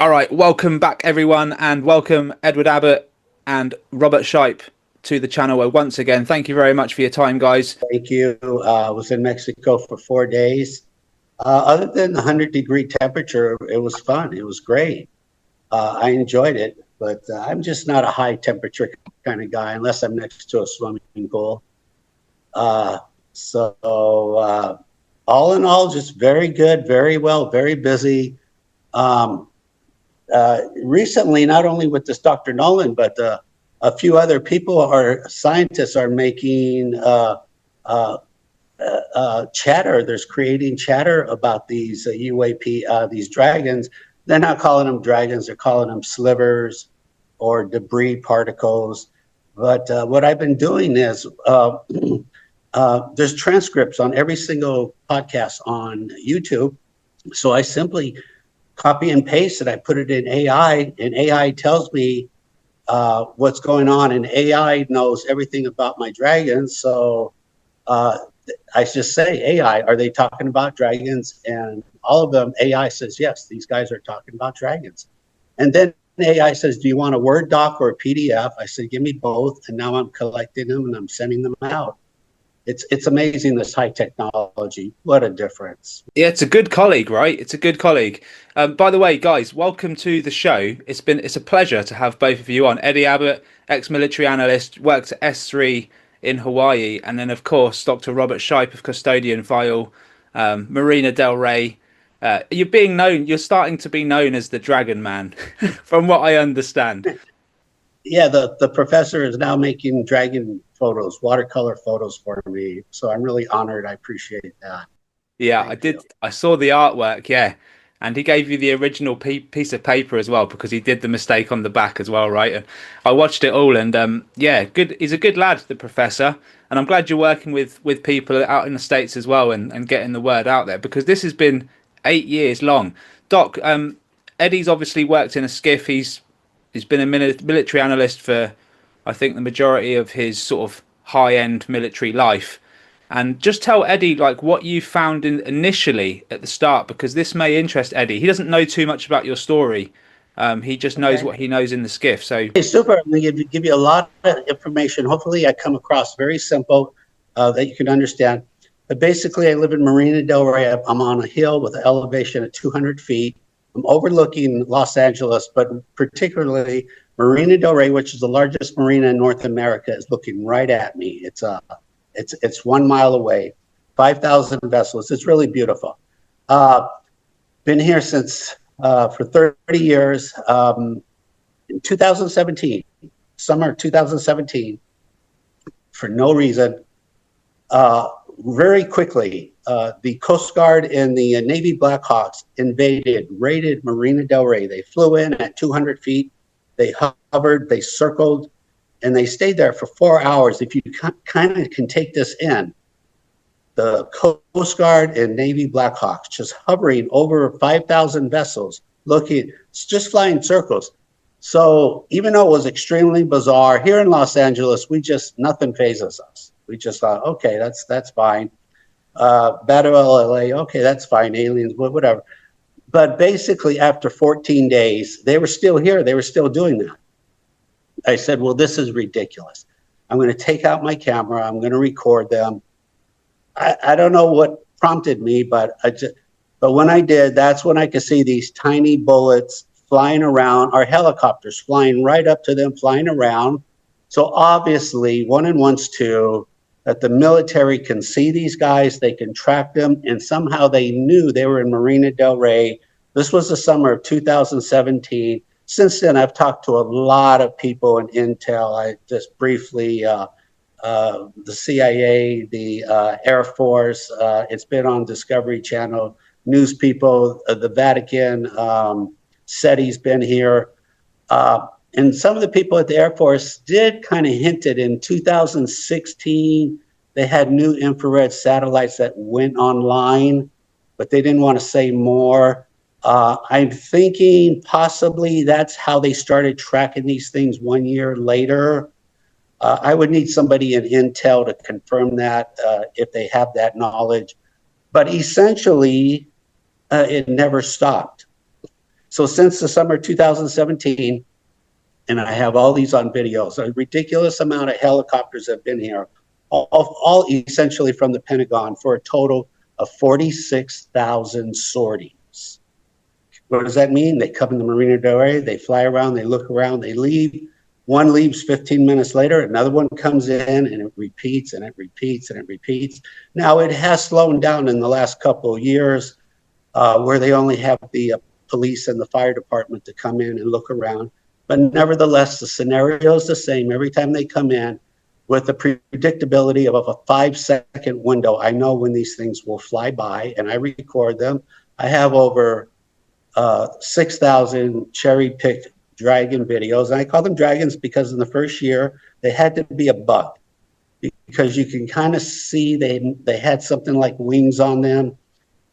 All right, welcome back everyone, and welcome Edward Abbott and Robert Shiepe to the channel once again. Thank you very much for your time, guys. Thank you. I was in Mexico for 4 days. Other than the 100-degree temperature, it was fun. It was great. I enjoyed it, but I'm just not a high temperature kind of guy unless I'm next to a swimming pool. So all in all, just very good, very well, very busy. Recently, not only with this Dr. Nolan, but a few other people, scientists are making chatter. There's creating chatter about these UAP, these dragons. They're not calling them dragons. They're calling them slivers or debris particles. But what I've been doing is there's transcripts on every single podcast on YouTube. So I simply copy and paste it. I put it in AI, and AI tells me what's going on, and AI knows everything about my dragons. So I just say, AI, are they talking about dragons? And all of them, AI says, yes, these guys are talking about dragons. And then AI says, do you want a Word doc or a PDF? I said, give me both. And now I'm collecting them and I'm sending them out. It's amazing, this high technology. What a difference. Yeah, it's a good colleague, right? It's a good colleague. By the way, guys, welcome to the show. It's a pleasure to have both of you on. Eddie Abbott, ex-military analyst, works at S3 in Hawaii, and then of course Dr. Robert Shiepe of Custodian File, Marina del Rey. You're starting to be known as the Dragon Man, from what I understand. Yeah, the professor is now making dragon photos, watercolor photos for me. So I'm really honored. I appreciate that. Yeah, I did. I saw the artwork. Yeah. And he gave you the original piece of paper as well, because he did the mistake on the back as well, right? And I watched it all, and yeah, good. He's a good lad, the professor, and I'm glad you're working with people out in the States as well, and getting the word out there, because this has been 8 years long. Doc, Eddie's obviously worked in a skiff. He's been a military analyst for, I think, the majority of his sort of high-end military life. And just tell Eddie like what you found initially at the start, because this may interest Eddie. He doesn't know too much about your story. He just knows what he knows in the skiff. So hey, super. I'm going to give you a lot of information. Hopefully I come across very simple that you can understand. But basically, I live in Marina del Rey. I'm on a hill with an elevation of 200 feet. I'm overlooking Los Angeles, but particularly Marina del Rey, which is the largest marina in North America, is looking right at me. It's 1 mile away, 5,000 vessels. It's really beautiful. Been here since for 30 years. In 2017, summer 2017, for no reason, very quickly, the Coast Guard and the Navy Blackhawks raided Marina del Rey. They flew in at 200 feet. They hovered, they circled, and they stayed there for 4 hours. If you kind of can take this in, the Coast Guard and Navy Blackhawks just hovering over 5,000 vessels, just flying circles. So even though it was extremely bizarre, here in Los Angeles, nothing phases us. We just thought, okay, that's fine. Battle LA, okay, that's fine. Aliens, whatever. But basically, after 14 days, they were still here. They were still doing that. I said, well, this is ridiculous. I'm going to take out my camera. I'm going to record them. I don't know what prompted me, but when I did, that's when I could see these tiny bullets flying around, our helicopters flying right up to them, flying around. So obviously, 1 and 1's 2, that the military can see these guys, they can track them, and somehow they knew they were in Marina del Rey. This was the summer of 2017. Since then, I've talked to a lot of people in intel. I just briefly, the CIA, the Air Force, it's been on Discovery Channel, news people, the Vatican, SETI's been here. And some of the people at the Air Force did kind of hinted in 2016, they had new infrared satellites that went online, but they didn't want to say more. I'm thinking possibly that's how they started tracking these things 1 year later. I would need somebody in intel to confirm that if they have that knowledge. But essentially, it never stopped. So since the summer 2017, and I have all these on videos, a ridiculous amount of helicopters have been here, all essentially from the Pentagon, for a total of 46,000 sorties. What does that mean? They come in the Marina del Rey, they fly around, they look around, they leave. One leaves 15 minutes later, another one comes in, and it repeats and it repeats and it repeats. Now, it has slowed down in the last couple of years, where they only have the police and the fire department to come in and look around. But nevertheless, the scenario is the same every time they come in, with the predictability of a 5-second window. I know when these things will fly by, and I record them. I have over 6,000 cherry-picked dragon videos. And I call them dragons because in the first year, they had to be a bug, because you can kind of see they had something like wings on them,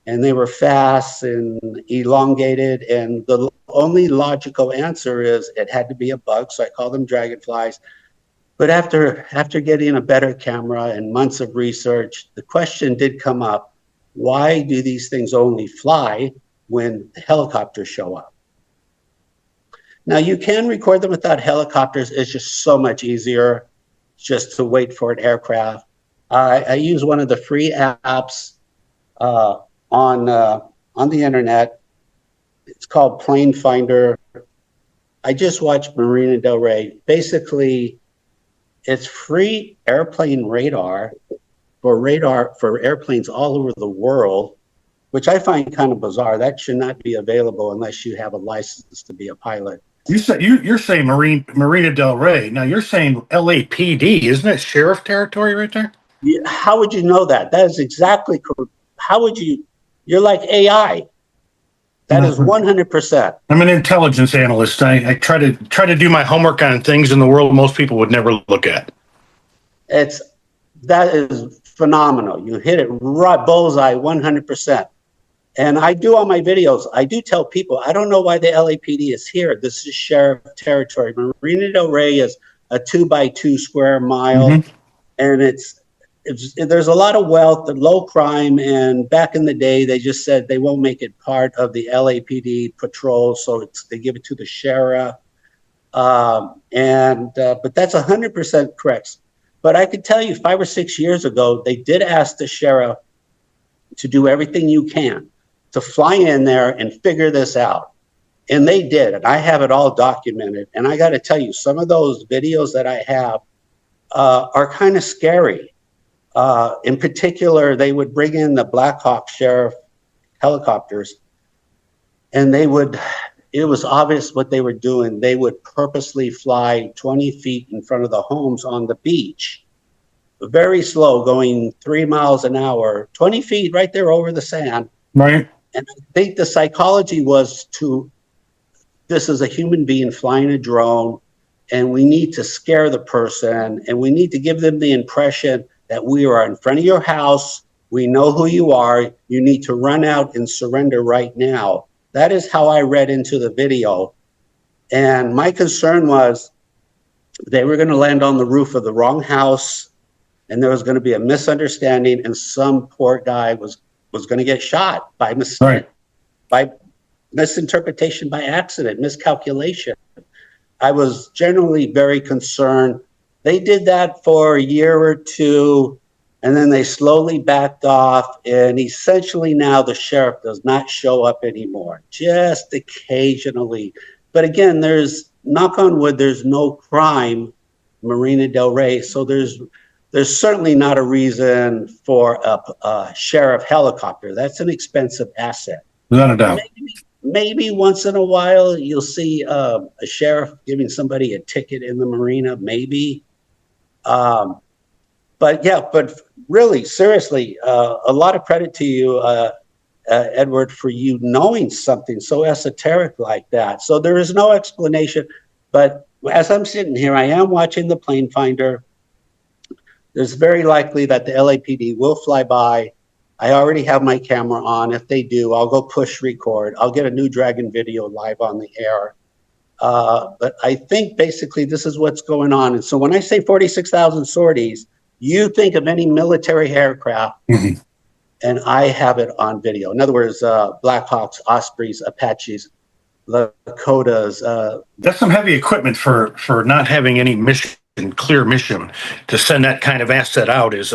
and they were fast and elongated. And the only logical answer is it had to be a bug, so I call them dragonflies. But after getting a better camera and months of research, the question did come up: why do these things only fly when the helicopters show up? Now, you can record them without helicopters. It's just so much easier just to wait for an aircraft. I use one of the free apps on the internet. It's called Plane Finder. I just watched Marina del Rey. Basically, it's free airplane radar for airplanes all over the world, which I find kind of bizarre. That should not be available unless you have a license to be a pilot. You're saying Marina del Rey. Now you're saying LAPD. Isn't that sheriff territory right there? Yeah, how would you know that? That is exactly correct. How would you? You're like AI. That is 100%. I'm an intelligence analyst. I try to do my homework on things in the world most people would never look at. That is phenomenal. You hit it right bullseye, 100%. And I do all my videos. I do tell people, I don't know why the LAPD is here. This is sheriff territory. Marina del Rey is a 2x2 square mile, and there's a lot of wealth and low crime. And back in the day, they just said they won't make it part of the LAPD patrol, so they give it to the sheriff. But that's 100% correct. But I could tell you 5 or 6 years ago, they did ask the sheriff to do everything you can to fly in there and figure this out. And they did. And I have it all documented. And I got to tell you, some of those videos that I have are kind of scary. In particular, they would bring in the Black Hawk sheriff helicopters, and it was obvious what they were doing. They would purposely fly 20 feet in front of the homes on the beach, very slow, going 3 miles an hour, 20 feet right there over the sand. Right. And I think the psychology was this is a human being flying a drone, and we need to scare the person, and we need to give them the impression that we are in front of your house. We know who you are. You need to run out and surrender right now. That is how I read into the video. And my concern was they were going to land on the roof of the wrong house, and there was going to be a misunderstanding, and some poor guy was going to get shot by mistake, right, by misinterpretation, by accident, miscalculation. I was generally very concerned. They did that for a year or two, and then they slowly backed off. And essentially now the sheriff does not show up anymore, just occasionally. But again, there's, knock on wood, there's no crime, Marina del Rey. So there's certainly not a reason for a sheriff helicopter. That's an expensive asset. Without a doubt. Maybe once in a while you'll see a sheriff giving somebody a ticket in the marina, maybe. But really, seriously, a lot of credit to you, Edward, for you knowing something so esoteric like that. So there is no explanation. But as I'm sitting here, I am watching the Plane Finder. There's very likely that the LAPD will fly by. I already have my camera on. If they do, I'll go push record. I'll get a new Dragon video live on the air. But I think basically this is what's going on. And so when I say 46,000 sorties, you think of any military aircraft, and I have it on video. In other words, Black Hawks, Ospreys, Apaches. Lakotas. That's some heavy equipment for not having any clear mission to send that kind of asset out is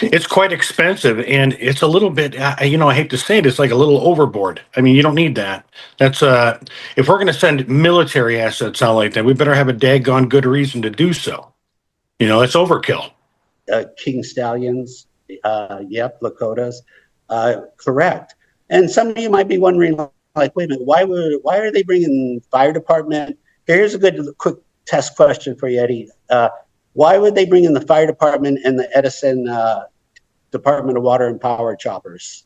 it's quite expensive, and it's a little bit I hate to say it, it's like a little overboard. I mean, you don't need that. That's if we're going to send military assets out like that, we better have a daggone good reason to do so. It's overkill. King Stallions, yep, Lakotas, correct. And some of you might be wondering, like, wait a minute, why are they bringing fire department? Here's a good quick test question for you, Eddie. Why would they bring in the fire department and the Edison Department of Water and Power choppers?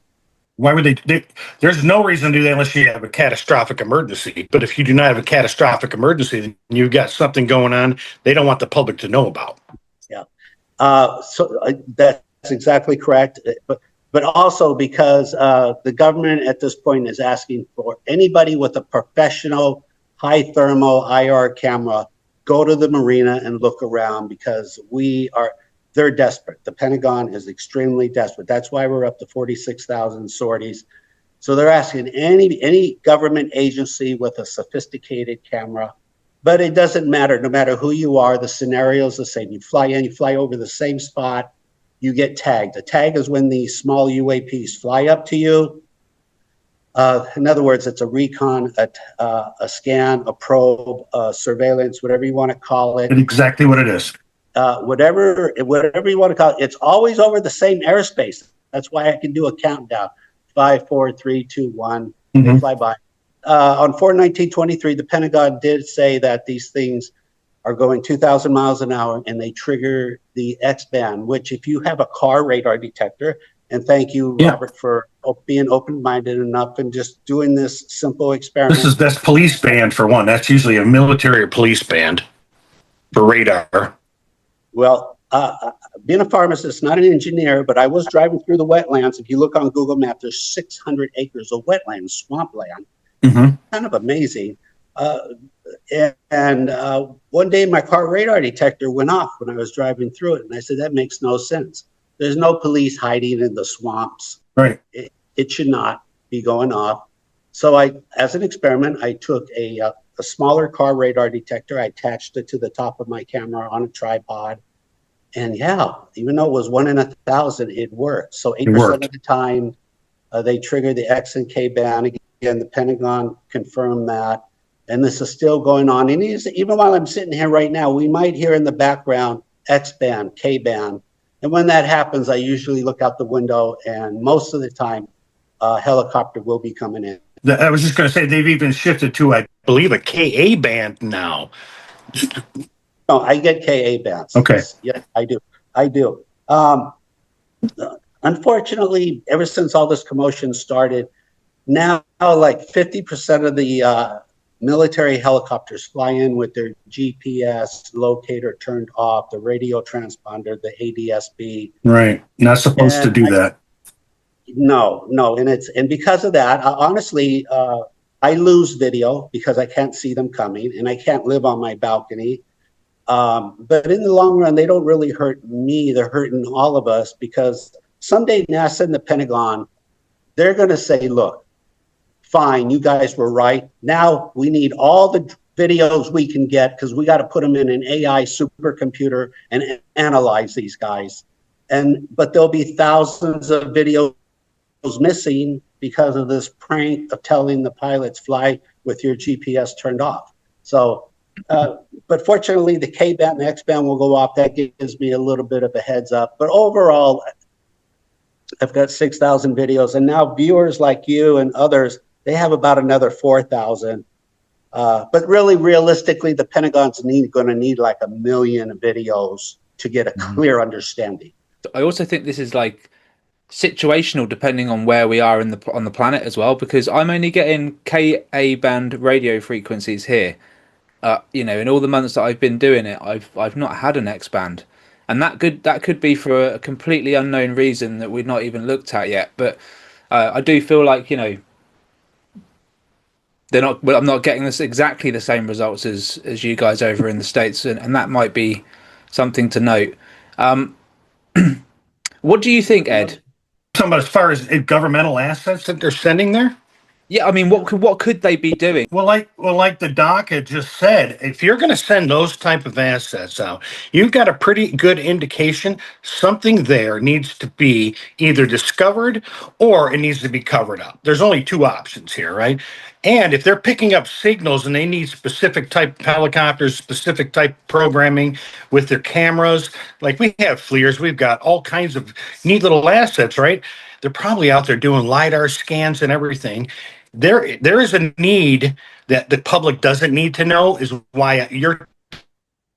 Why would they? There's no reason to do that unless you have a catastrophic emergency. But if you do not have a catastrophic emergency, then you've got something going on they don't want the public to know about. Yeah. So that's exactly correct. But also because the government at this point is asking for anybody with a professional high thermal IR camera, go to the marina and look around, because they're desperate. The Pentagon is extremely desperate. That's why we're up to 46,000 sorties. So they're asking any government agency with a sophisticated camera, but it doesn't matter. No matter who you are, the scenario is the same. You fly over the same spot, you get tagged. A tag is when these small UAPs fly up to you. In other words, it's a recon, a scan, a probe, surveillance, whatever you want to call it. Exactly what it is. Whatever you want to call it. It's always over the same airspace. That's why I can do a countdown. 5, 4, 3, 2, 1. They fly by. On 4/19/23, the Pentagon did say that these things are going 2,000 miles an hour, and they trigger the X-band, which if you have a car radar detector, and thank you, Robert, for being open-minded enough and just doing this simple experiment. That's police band for one. That's usually a military or police band for radar. Well, being a pharmacist, not an engineer, but I was driving through the wetlands. If you look on Google Maps, there's 600 acres of wetlands, swampland. Kind of amazing. And one day my car radar detector went off when I was driving through it. And I said, that makes no sense. There's no police hiding in the swamps. Right. It should not be going off. So as an experiment, I took a smaller car radar detector. I attached it to the top of my camera on a tripod. And yeah, even though it was 1 in 1,000, it worked. So 8% of the time, they trigger the X and K band. Again, the Pentagon confirmed that. And this is still going on. And even while I'm sitting here right now, we might hear in the background X band, K band. And when that happens, I usually look out the window, and most of the time, a helicopter will be coming in. I was just going to say, they've even shifted to, I believe, a KA band now. No, I get KA bands. Okay. Yes, I do. Unfortunately, ever since all this commotion started, now like 50% of the military helicopters fly in with their GPS locator turned off, the radio transponder, the ADSB. Right. Not supposed to do that. No. And because of that, honestly, I lose video because I can't see them coming, and I can't live on my balcony. But in the long run, they don't really hurt me. They're hurting all of us, because someday NASA and the Pentagon, they're going to say, look, fine, you guys were right. Now we need all the videos we can get, because we got to put them in an AI supercomputer and analyze these guys. But there'll be thousands of videos missing because of this prank of telling the pilots fly with your GPS turned off. So, but fortunately, the K band and the X band will go off. That gives me a little bit of a heads up. But overall, I've got 6,000 videos, and now viewers like you and others, they have about another 4,000. But really, realistically, the Pentagon's going to need like 1 million videos to get a clear understanding. I also think this is like situational, depending on where we are on the planet as well, because I'm only getting Ka band radio frequencies here. In all the months that I've been doing it, I've not had an X band, and that could be for a completely unknown reason that we've not even looked at yet. But I do feel like I'm not getting this exactly the same results as you guys over in the States, and that might be something to note. What do you think, Ed? Talking about as far as governmental assets that they're sending there? Yeah, I mean, what could they be doing? Well, like the doc had just said, if you're going to send those type of assets out, you've got a pretty good indication something there needs to be either discovered or it needs to be covered up. There's only two options here, right? And if they're picking up signals and they need specific type helicopters, specific type programming with their cameras, like we have FLIRs, we've got all kinds of neat little assets, right? They're probably out there doing LiDAR scans and everything. There is a need that the public doesn't need to know, is why you're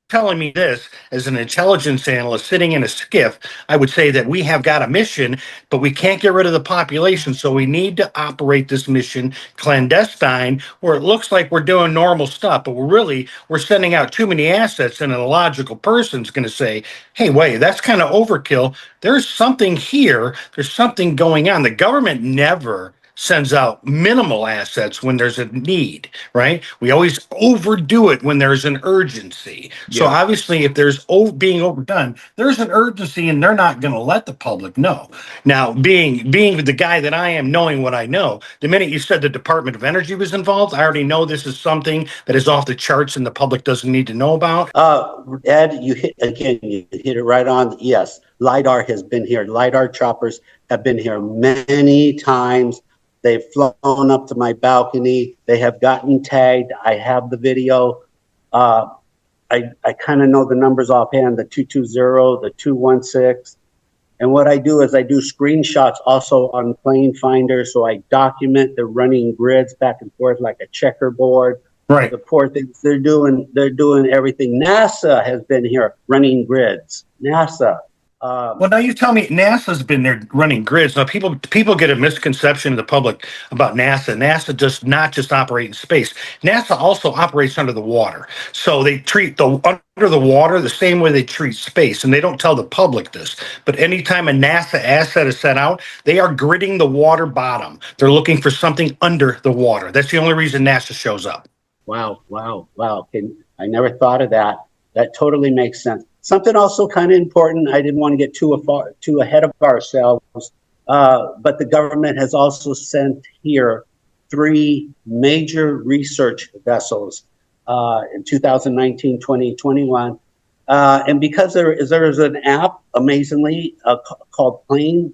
telling me this as an intelligence analyst sitting in a skiff. I would say that we have got a mission, but we can't get rid of the population. So we need to operate this mission clandestine, where it looks like we're doing normal stuff, but we're sending out too many assets, and a logical person's going to say, hey, wait, that's kind of overkill. There's something here. There's something going on. The government never sends out minimal assets when there's a need, right? We always overdo it when there's an urgency. So Yeah. obviously, if there's being overdone, there's an urgency, and they're not going to let the public know. Now, being the guy that I am, knowing what I know, the minute you said the Department of Energy was involved, I already know this is something that is off the charts and the public doesn't need to know about. Ed, you hit it right on. Yes, LiDAR has been here. LiDAR choppers have been here many times. They've flown up to my balcony. They have gotten tagged. I have the video. I kind of know the numbers offhand, the 220, the 216. And what I do is I do screenshots also on Plane Finder. So I document the running grids back and forth like a checkerboard. Right. The poor things, they're doing everything. NASA has been here running grids. NASA. Well, now you tell me NASA's been there running grids. Now, people get a misconception in the public about NASA. NASA does not just operate in space. NASA also operates under the water. So they treat the under the water the same way they treat space, and they don't tell the public this. But anytime a NASA asset is sent out, they are gridding the water bottom. They're looking for something under the water. That's the only reason NASA shows up. Wow. I never thought of that. That totally makes sense. Something also kind of important. I didn't want to get too ahead of ourselves, but the government has also sent here 3 major research vessels in 2019, 2021. And because there is an app, amazingly, called Plane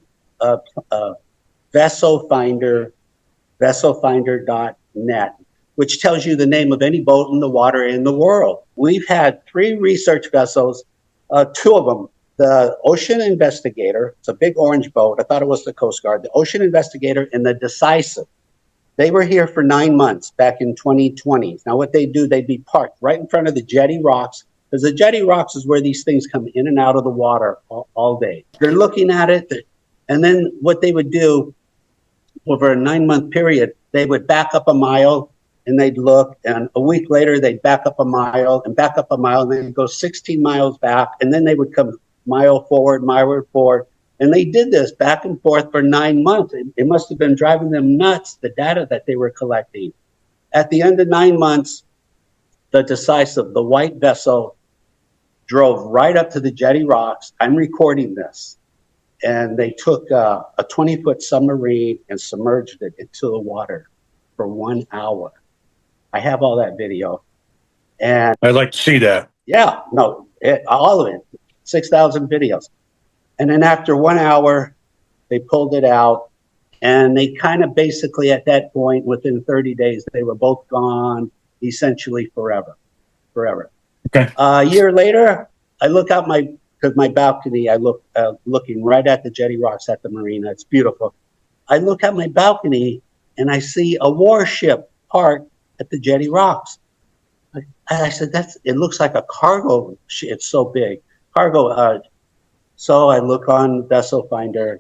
Vessel Finder, vesselfinder.net, which tells you the name of any boat in the water in the world. We've had 3 research vessels, 2 of them, the Ocean Investigator, it's a big orange boat. I thought it was the Coast Guard, the Ocean Investigator and the Decisive. They were here for 9 months back in 2020. Now what they do, they'd be parked right in front of the jetty rocks, because the jetty rocks is where these things come in and out of the water all day. They're looking at it, and then what they would do over a 9-month period, they would back up a mile, and they'd look, and a week later they'd back up a mile, and then they'd go 16 miles back, and then they would come mile forward, and they did this back and forth for 9 months. It must have been driving them nuts, the data that they were collecting. At the end of 9 months, the Decisive, the white vessel, drove right up to the jetty rocks. I'm recording this, and they took a 20-foot submarine and submerged it into the water for 1 hour. I have all that video. And I'd like to see that. yeah, no, all of it, 6,000 videos. And then after 1 hour, they pulled it out, and they kind of basically at that point, within 30 days, they were both gone essentially forever. Okay. A year later, I look out my balcony, I look looking right at the jetty rocks at the marina. It's beautiful. I look at my balcony and I see a warship parked at the jetty rocks. I said, it looks like a cargo ship. It's so big. Cargo. So I look on Vessel Finder.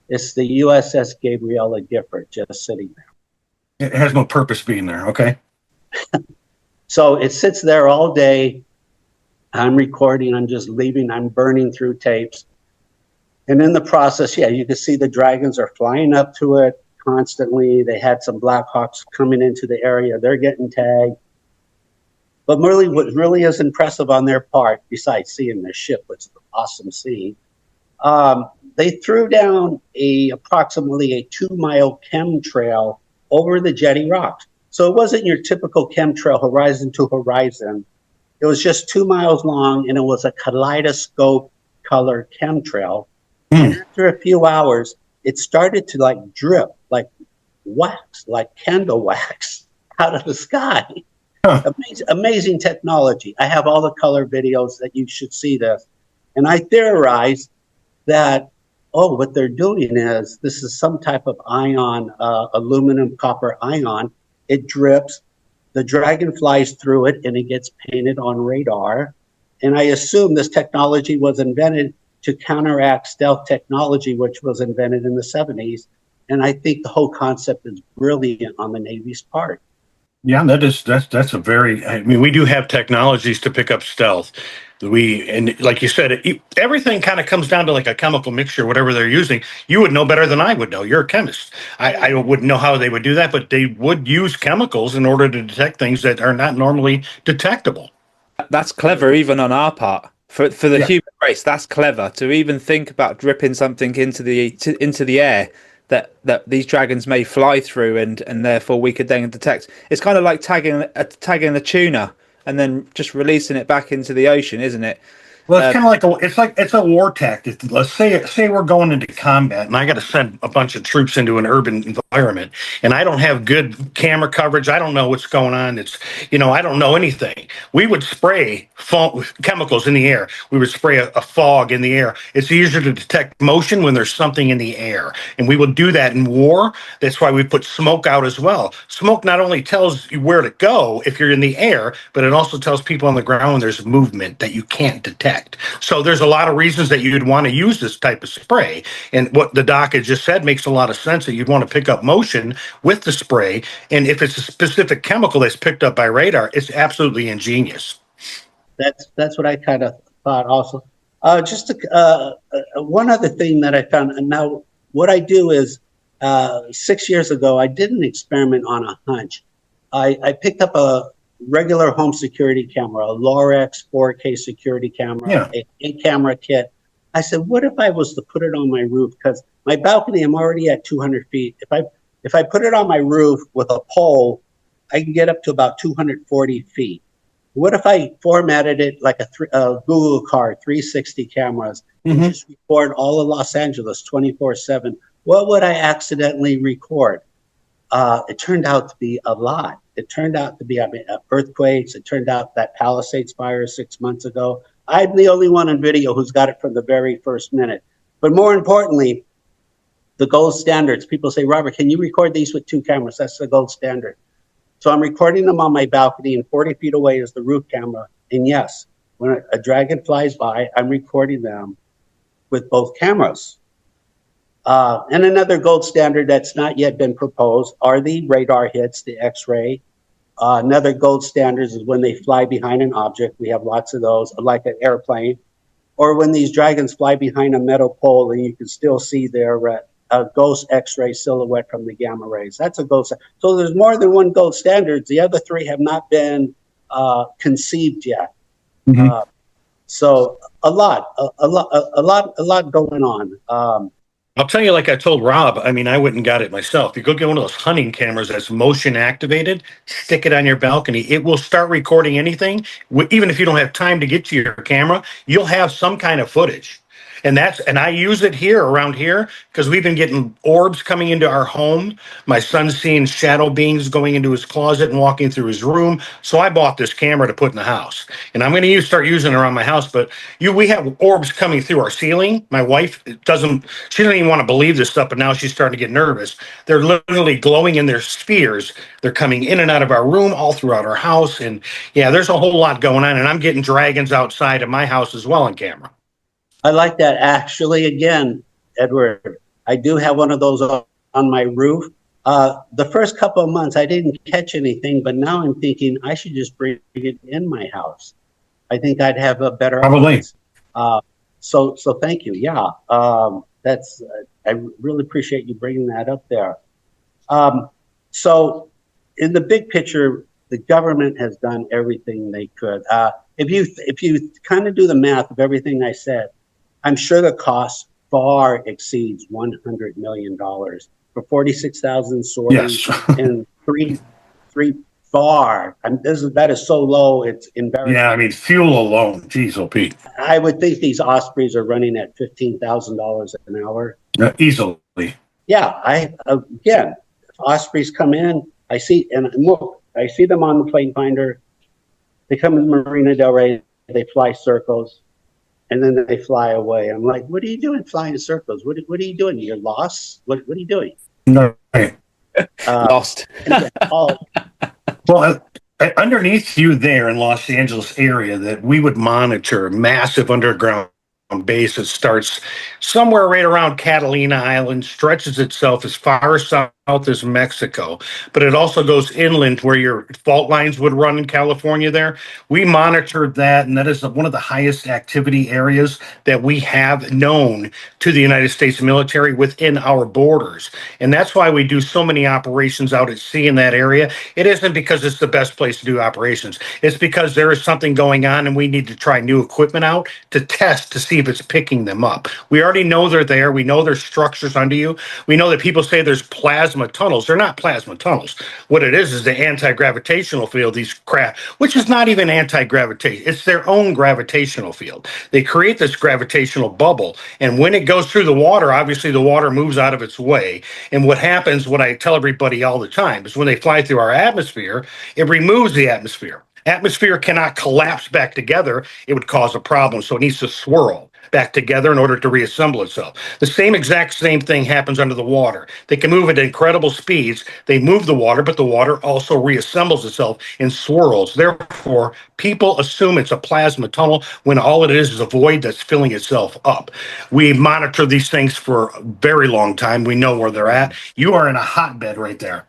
It's the USS Gabriella Gifford just sitting there. It has no purpose being there. Okay. So it sits there all day. I'm recording. I'm just leaving. I'm burning through tapes. And in the process, yeah, you can see the dragons are flying up to it constantly. They had some Black Hawks coming into the area. They're getting tagged. But really, what really is impressive on their part, besides seeing the ship, which is an awesome scene, they threw down approximately a 2-mile chemtrail over the jetty rocks. So it wasn't your typical chemtrail horizon to horizon. It was just 2 miles long, and it was a kaleidoscope color chemtrail. And after a few hours, it started to like drip, like wax, like candle wax out of the sky. Amazing technology. I have all the color videos that you should see this. And I theorized that, oh, what they're doing is this is some type of ion, aluminum copper ion. It drips, the dragon flies through it, and it gets painted on radar. And I assume this technology was invented to counteract stealth technology, which was invented in the 70s. And I think the whole concept is brilliant on the Navy's part. Yeah, that's a very. I mean, we do have technologies to pick up stealth. And like you said, everything kind of comes down to like a chemical mixture, whatever they're using. You would know better than I would know. You're a chemist. I wouldn't know how they would do that, but they would use chemicals in order to detect things that are not normally detectable. That's clever, even on our part. For the human race, that's clever to even think about dripping something into the air that these dragons may fly through, and therefore we could then detect. It's kind of like tagging a tuna and then just releasing it back into the ocean, isn't it? Well, it's kind of like it's a war tactic. Let's say we're going into combat, and I got to send a bunch of troops into an urban environment, and I don't have good camera coverage. I don't know what's going on. I don't know anything. We would spray chemicals in the air. We would spray a fog in the air. It's easier to detect motion when there's something in the air, and we will do that in war. That's why we put smoke out as well. Smoke not only tells you where to go if you're in the air, but it also tells people on the ground when there's movement that you can't detect. So there's a lot of reasons that you'd want to use this type of spray. And what the doc had just said makes a lot of sense, that you'd want to pick up motion with the spray. And if it's a specific chemical that's picked up by radar, it's absolutely ingenious. That's what I kind of thought also. One other thing that I found, and now what I do is 6 years ago, I did an experiment on a hunch. I picked up a regular home security camera, a Lorex 4K security camera, a camera kit. I said, what if I was to put it on my roof? Because my balcony, I'm already at 200 feet. If I put it on my roof with a pole, I can get up to about 240 feet. What if I formatted it like a Google car, 360 cameras, and just record all of Los Angeles 24/7? What would I accidentally record? It turned out to be a lot. It turned out to be earthquakes. It turned out that Palisades fire 6 months ago. I'm the only one on video who's got it from the very first minute. But more importantly, the gold standards. People say, Robert, can you record these with 2 cameras? That's the gold standard. So I'm recording them on my balcony, and 40 feet away is the roof camera. And yes, when a dragon flies by, I'm recording them with both cameras. And another gold standard that's not yet been proposed are the radar hits, the X-ray. Another gold standard is when they fly behind an object. We have lots of those, like an airplane. Or when these dragons fly behind a metal pole and you can still see their ghost X-ray silhouette from the gamma rays. That's a gold standard. So there's more than one gold standard. The other 3 have not been conceived yet. So a lot going on. I'll tell you, like I told Rob, I mean, I went and got it myself. You go get one of those hunting cameras that's motion activated, stick it on your balcony. It will start recording anything. Even if you don't have time to get to your camera, you'll have some kind of footage. And I use it around here, because we've been getting orbs coming into our home. My son's seeing shadow beings going into his closet and walking through his room. So I bought this camera to put in the house, and I'm going to start using it around my house. But we have orbs coming through our ceiling. My wife she doesn't even want to believe this stuff, but now she's starting to get nervous. They're literally glowing in their spheres. They're coming in and out of our room, all throughout our house. And yeah, there's a whole lot going on. And I'm getting dragons outside of my house as well on camera. I like that. Actually, again, Edward, I do have one of those on my roof. The first couple of months, I didn't catch anything, but now I'm thinking I should just bring it in my house. I think I'd have a better probably. So thank you. Yeah, I really appreciate you bringing that up there. So in the big picture, the government has done everything they could. If you kind of do the math of everything I said, I'm sure the cost far exceeds $100 million. for 46,000 sorting Yes. and three far. That is so low, it's embarrassing. Yeah, I mean, fuel alone, geez, oh Pete, I would think these Ospreys are running at $15,000 an hour. easily. Yeah, again, if Ospreys come in, I see them on the plane finder. They come in Marina del Rey, they fly circles, and then they fly away. I'm like, what are you doing flying circles? What are you doing? You're lost? What are you doing? No, right. Lost. Well, Underneath you there in Los Angeles area, that we would monitor a massive underground base that starts somewhere right around Catalina Island, stretches itself as far south as Mexico, but it also goes inland where your fault lines would run in California there. We monitored that, and that is one of the highest activity areas that we have known to the United States military within our borders. And that's why we do so many operations out at sea in that area. It isn't because it's the best place to do operations. It's because there is something going on and we need to try new equipment out to test to see if it's picking them up. We already know they're there. We know there's structures under you. We know that people say there's plasma tunnels. They're not plasma tunnels. What it is the anti-gravitational field, these craft, which is not even anti-gravitation. It's their own gravitational field. They create this gravitational bubble. And when it goes through the water, obviously the water moves out of its way. And what happens, what I tell everybody all the time, is when they fly through our atmosphere, it removes the atmosphere. Atmosphere cannot collapse back together. It would cause a problem. So it needs to swirl back together in order to reassemble itself. The same thing happens under the water. They can move at incredible speeds. They move the water, but the water also reassembles itself and swirls. Therefore, people assume it's a plasma tunnel when all it is a void that's filling itself up. We monitor these things for a very long time. We know where they're at. You are in a hotbed right there.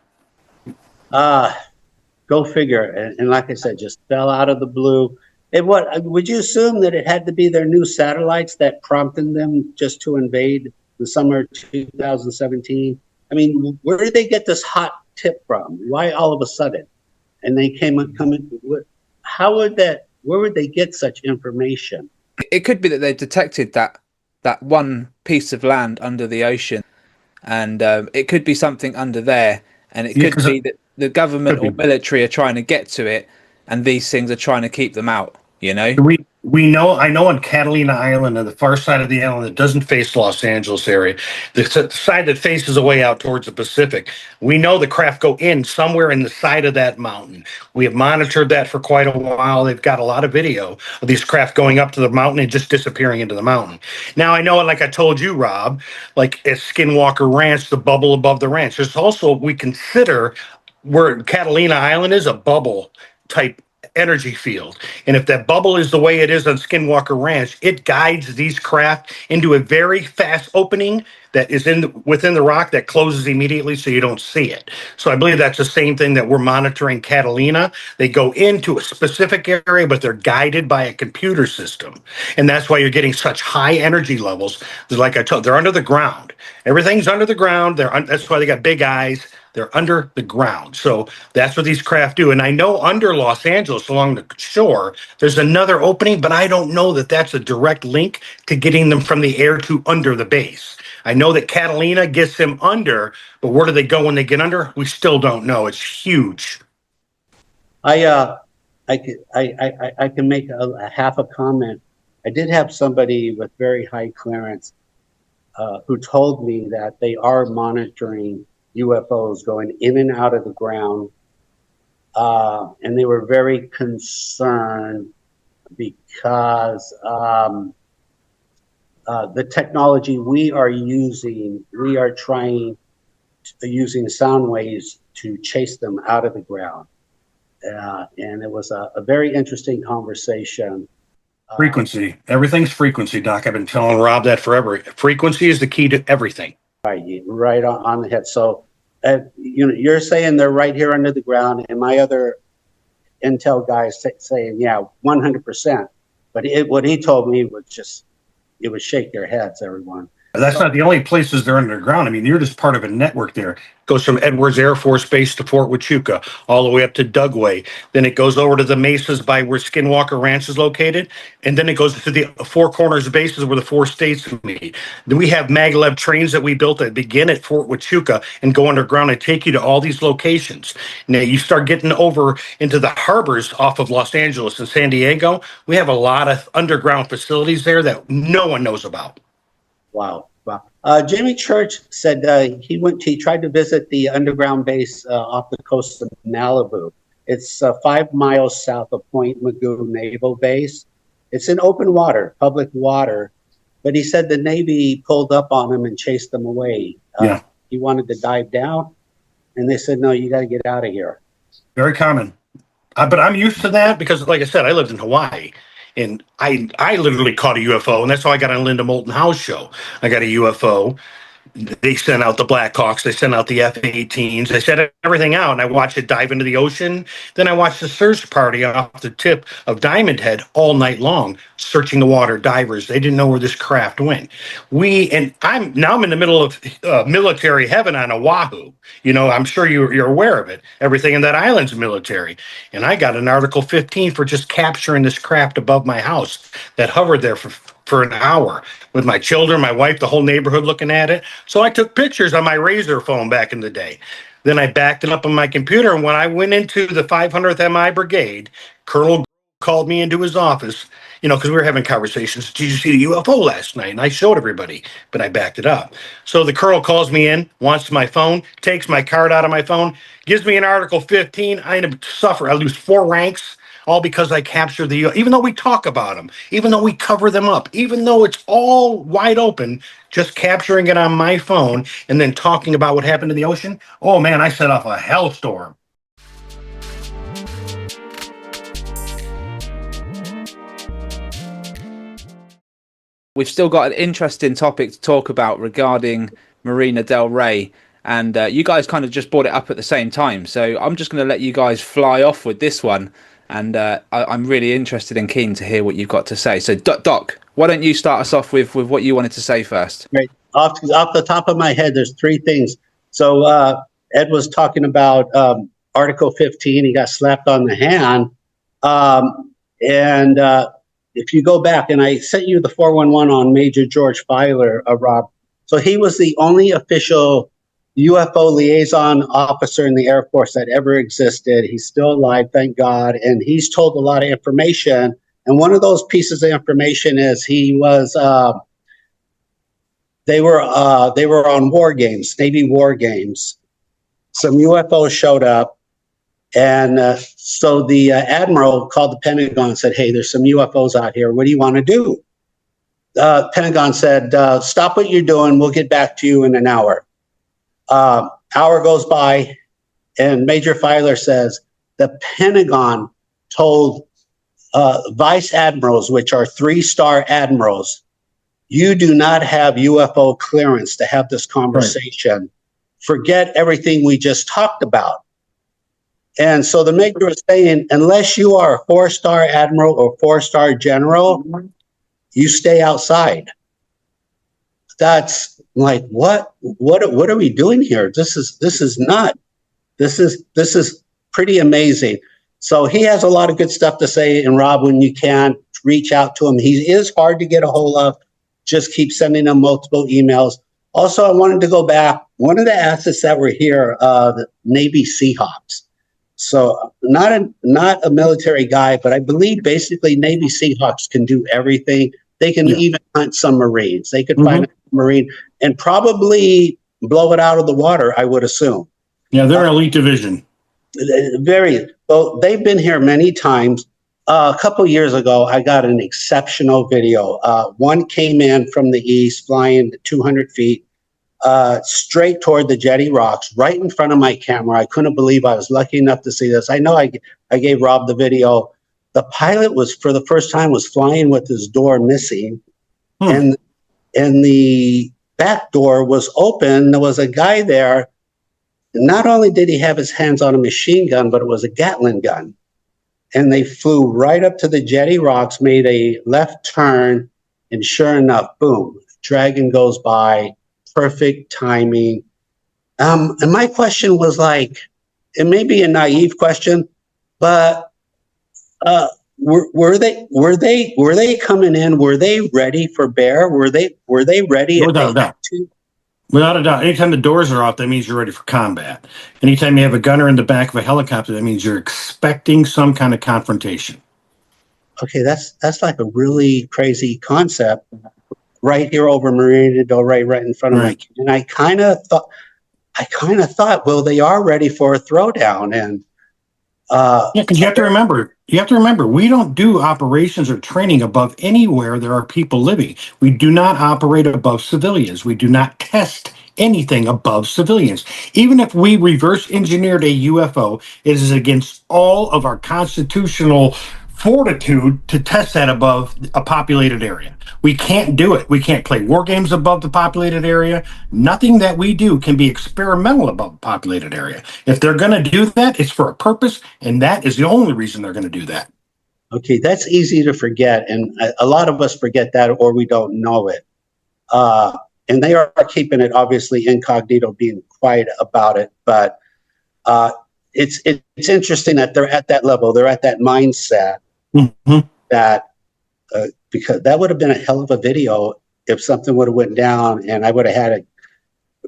Go figure. And like I said, just fell out of the blue. What would you assume that it had to be their new satellites that prompted them just to invade the summer 2017? I mean, where did they get this hot tip from? Why all of a sudden? And they coming. How would that? Where would they get such information? It could be that they detected that one piece of land under the ocean, and it could be something under there, and it could be that the government or military are trying to get to it, and these things are trying to keep them out. You know, we know. I know on Catalina Island, on the far side of the island that doesn't face Los Angeles area, the side that faces away out towards the Pacific, we know the craft go in somewhere in the side of that mountain. We have monitored that for quite a while. They've got a lot of video of these craft going up to the mountain and just disappearing into the mountain. Now I know, like I told you, Rob, like at Skinwalker Ranch, the bubble above the ranch. There's also, we consider where Catalina Island is a bubble type energy field. And if that bubble is the way it is on Skinwalker Ranch, it guides these craft into a very fast opening that is within the rock that closes immediately so you don't see it. So I believe that's the same thing that we're monitoring Catalina. They go into a specific area, but they're guided by a computer system. And that's why you're getting such high energy levels. Like I told, they're under the ground. Everything's under the ground. That's why they got big eyes. They're under the ground. So that's what these craft do. And I know under Los Angeles, along the shore, there's another opening, but I don't know that that's a direct link to getting them from the air to under the base. I know that Catalina gets them under, but where do they go when they get under? We still don't know. It's huge. I can make a half a comment. I did have somebody with very high clearance who told me that they are monitoring UFOs going in and out of the ground. And they were very concerned because the technology we are using, we are using sound waves to chase them out of the ground. And it was a very interesting conversation. Frequency. Everything's frequency, Doc. I've been telling Rob that forever. Frequency is the key to everything. Right on the head. So, you're saying they're right here under the ground, and my other intel guys saying, yeah, 100%. But what he told me was just, it would shake their heads, everyone. That's not the only places they're underground. I mean, you're just part of a network there. It goes from Edwards Air Force Base to Fort Huachuca, all the way up to Dugway. Then it goes over to the mesas by where Skinwalker Ranch is located. And then it goes to the Four Corners bases where the 4 states meet. Then we have maglev trains that we built that begin at Fort Huachuca and go underground and take you to all these locations. Now you start getting over into the harbors off of Los Angeles and San Diego. We have a lot of underground facilities there that no one knows about. Wow. Wow. Jamie Church said he tried to visit the underground base off the coast of Malibu. It's 5 miles south of Point Mugu Naval Base. It's in open water, public water, but he said the Navy pulled up on him and chased him away. Yeah. He wanted to dive down, and they said, no, you got to get out of here. Very common. But I'm used to that because, like I said, I lived in Hawaii. And I literally caught a UFO, and that's how I got on Linda Moulton House show. I got a UFO. They sent out the Blackhawks. They sent out the F-18s. They sent everything out, and I watched it dive into the ocean. Then I watched the search party off the tip of Diamond Head all night long, searching the water, divers. They didn't know where this craft went. I'm in the middle of military heaven on Oahu. You know, I'm sure you're aware of it. Everything in that island's military. And I got an Article 15 for just capturing this craft above my house that hovered there for an hour with my children, my wife, the whole neighborhood looking at it. So I took pictures on my Razor phone back in the day. Then I backed it up on my computer. And when I went into the 500th MI Brigade, Colonel called me into his office, you know, because we were having conversations. Did you see the UFO last night? And I showed everybody, but I backed it up. So the colonel calls me in, wants my phone, takes my card out of my phone, gives me an Article 15. I end up suffering. I lose 4 ranks. All because I captured even though we talk about them, even though we cover them up, even though it's all wide open, just capturing it on my phone and then talking about what happened in the ocean. Oh man, I set off a hellstorm. We've still got an interesting topic to talk about regarding Marina del Rey. And you guys kind of just brought it up at the same time. So I'm just going to let you guys fly off with this one. And I'm really interested and keen to hear what you've got to say. So, Doc, why don't you start us off with what you wanted to say first? Right. Off the top of my head, there's 3 things. So Ed was talking about Article 15. He got slapped on the hand. If you go back, and I sent you the 411 on Major George Filer, Rob. So he was the only official UFO liaison officer in the Air Force that ever existed. He's still alive, thank God, and he's told a lot of information. And one of those pieces of information is they were on war games, Navy war games. Some UFOs showed up, and so the admiral called the Pentagon and said, "Hey, there's some UFOs out here. What do you want to do?" Pentagon said, "Stop what you're doing. We'll get back to you in an hour." Hour goes by, and Major Filer says the Pentagon told vice admirals, which are 3-star admirals, you do not have UFO clearance to have this conversation. Right. Forget everything we just talked about. And so the major was saying, unless you are a 4-star admiral or 4-star general, you stay outside. That's like, what are we doing here? This is not. This is pretty amazing. So he has a lot of good stuff to say. And Rob, when you can, reach out to him. He is hard to get a hold of. Just keep sending him multiple emails. Also, I wanted to go back. One of the assets that were here, the Navy Seahawks. So not a military guy, but I believe basically Navy Seahawks can do everything. They can even hunt some Marines. They could find a Marine and probably blow it out of the water, I would assume. Yeah, they're an elite division. Well, they've been here many times. A couple years ago, I got an exceptional video. One came in from the east, flying 200 feet, straight toward the Jetty Rocks, right in front of my camera. I couldn't believe I was lucky enough to see this. I know I gave Rob the video. The pilot for the first time, was flying with his door missing, and the back door was open. There was a guy there. Not only did he have his hands on a machine gun, but it was a Gatling gun. And they flew right up to the Jetty Rocks, made a left turn, and sure enough, boom, Dragon goes by, perfect timing. And my question was like, it may be a naive question, but were they coming in? Were they ready for bear? Were they ready if they had to? Without a doubt. Anytime the doors are off, that means you're ready for combat. Anytime you have a gunner in the back of a helicopter, that means you're expecting some kind of confrontation. Okay, that's like a really crazy concept right here over Marina del Rey, right in front of my kid. And I kind of thought, well, they are ready for a throwdown. And because you have to remember, we don't do operations or training above anywhere there are people living. We do not operate above civilians. We do not test anything above civilians. Even if we reverse engineered a UFO, it is against all of our constitutional fortitude to test that above a populated area. We can't do it. We can't play war games above the populated area. Nothing that we do can be experimental above the populated area. If they're going to do that, it's for a purpose, and that is the only reason they're going to do that. Okay, that's easy to forget, and a lot of us forget that, or we don't know it. And they are keeping it obviously incognito, being quiet about it. But it's interesting that they're at that level. They're at that mindset that because that would have been a hell of a video if something would have went down, and I would have had a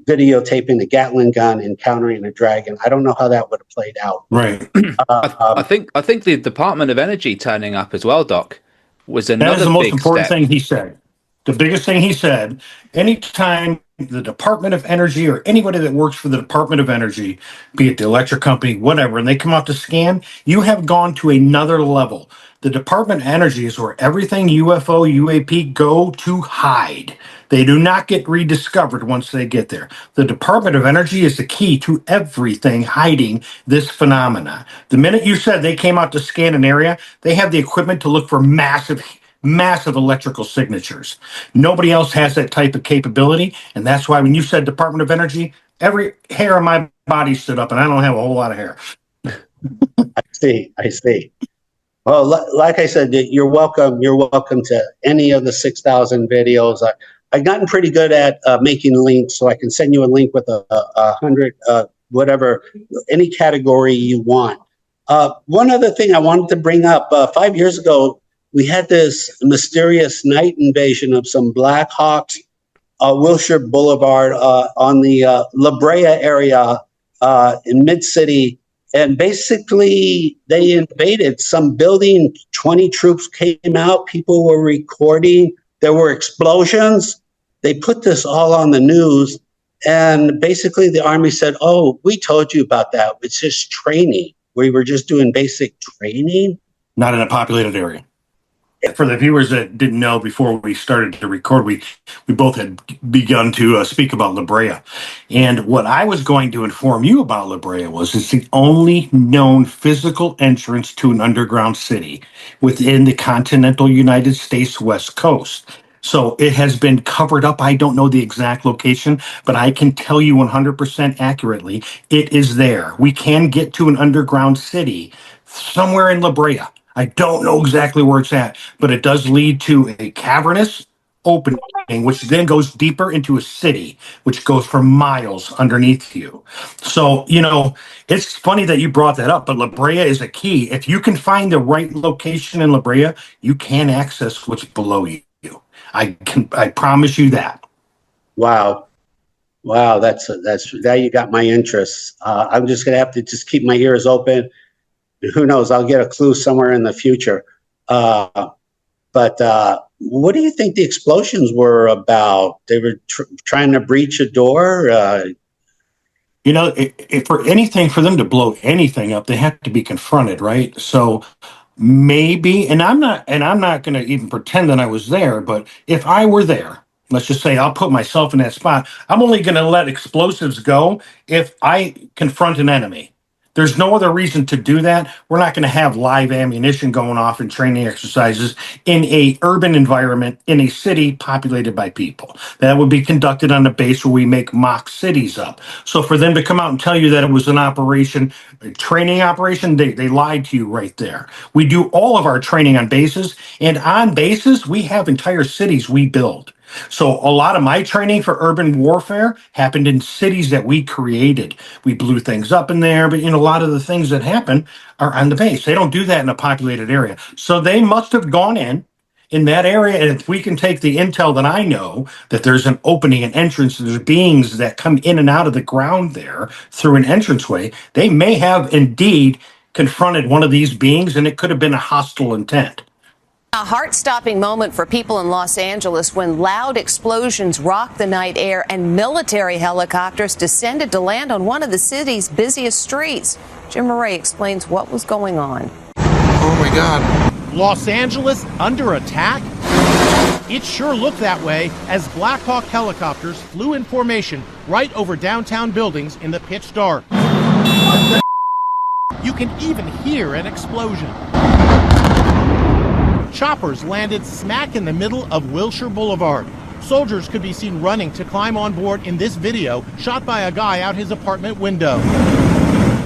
videotaping the Gatling gun encountering a dragon. I don't know how that would have played out. Right. I think the Department of Energy turning up as well, Doc, was another That is the most big important step. thing he said. The biggest thing he said, anytime the Department of Energy or anybody that works for the Department of Energy, be it the electric company, whatever, and they come out to scan, you have gone to another level. The Department of Energy is where everything UFO, UAP go to hide. They do not get rediscovered once they get there. The Department of Energy is the key to everything hiding this phenomena. The minute you said they came out to scan an area, they have the equipment to look for massive electrical signatures. Nobody else has that type of capability, and that's why when you said Department of Energy, every hair on my body stood up, and I don't have a whole lot of hair. I see. Well, like I said, you're welcome. You're welcome to any of the 6,000 videos. I've gotten pretty good at making links, so I can send you a link with a 100, whatever, any category you want. One other thing I wanted to bring up, 5 years ago, we had this mysterious night invasion of some Black Hawks, Wilshire Boulevard on the La Brea area in Mid-City. And basically, they invaded some building. 20 troops came out. People were recording. There were explosions. They put this all on the news. And basically, the Army said, oh, we told you about that. It's just training. We were just doing basic training. Not in a populated area. For the viewers that didn't know, before we started to record, we both had begun to speak about La Brea. And what I was going to inform you about La Brea was it's the only known physical entrance to an underground city within the continental United States West Coast. So it has been covered up. I don't know the exact location, but I can tell you 100% accurately, it is there. We can get to an underground city somewhere in La Brea. I don't know exactly where it's at, but it does lead to a cavernous opening, which then goes deeper into a city, which goes for miles underneath you. So, it's funny that you brought that up, but La Brea is a key. If you can find the right location in La Brea, you can access what's below you. I promise you that. Wow, that's now you got my interest. I'm just gonna have to just keep my ears open. Who knows? I'll get a clue somewhere in the future. But what do you think the explosions were about? They were trying to breach a door. For them to blow anything up, they have to be confronted, right? So maybe, and I'm not going to even pretend that I was there, but if I were there, let's just say I'll put myself in that spot. I'm only going to let explosives go if I confront an enemy. There's no other reason to do that. We're not going to have live ammunition going off in training exercises in a urban environment in a city populated by people. That would be conducted on a base where we make mock cities up. So for them to come out and tell you that it was an operation, a training operation, they lied to you right there. We do all of our training on bases, and on bases, we have entire cities we build. So a lot of my training for urban warfare happened in cities that we created. We blew things up in there, but a lot of the things that happen are on the base. They don't do that in a populated area. So they must have gone in that area. And if we can take the intel that I know that there's an opening, an entrance, there's beings that come in and out of the ground there through an entranceway, they may have indeed confronted one of these beings, and it could have been a hostile intent. A heart-stopping moment for people in Los Angeles when loud explosions rocked the night air and military helicopters descended to land on one of the city's busiest streets. Jim Murray explains what was going on. Oh my God. Los Angeles under attack? It sure looked that way as Black Hawk helicopters flew in formation right over downtown buildings in the pitch dark. You can even hear an explosion. Choppers landed smack in the middle of Wilshire Boulevard. Soldiers could be seen running to climb on board in this video shot by a guy out his apartment window.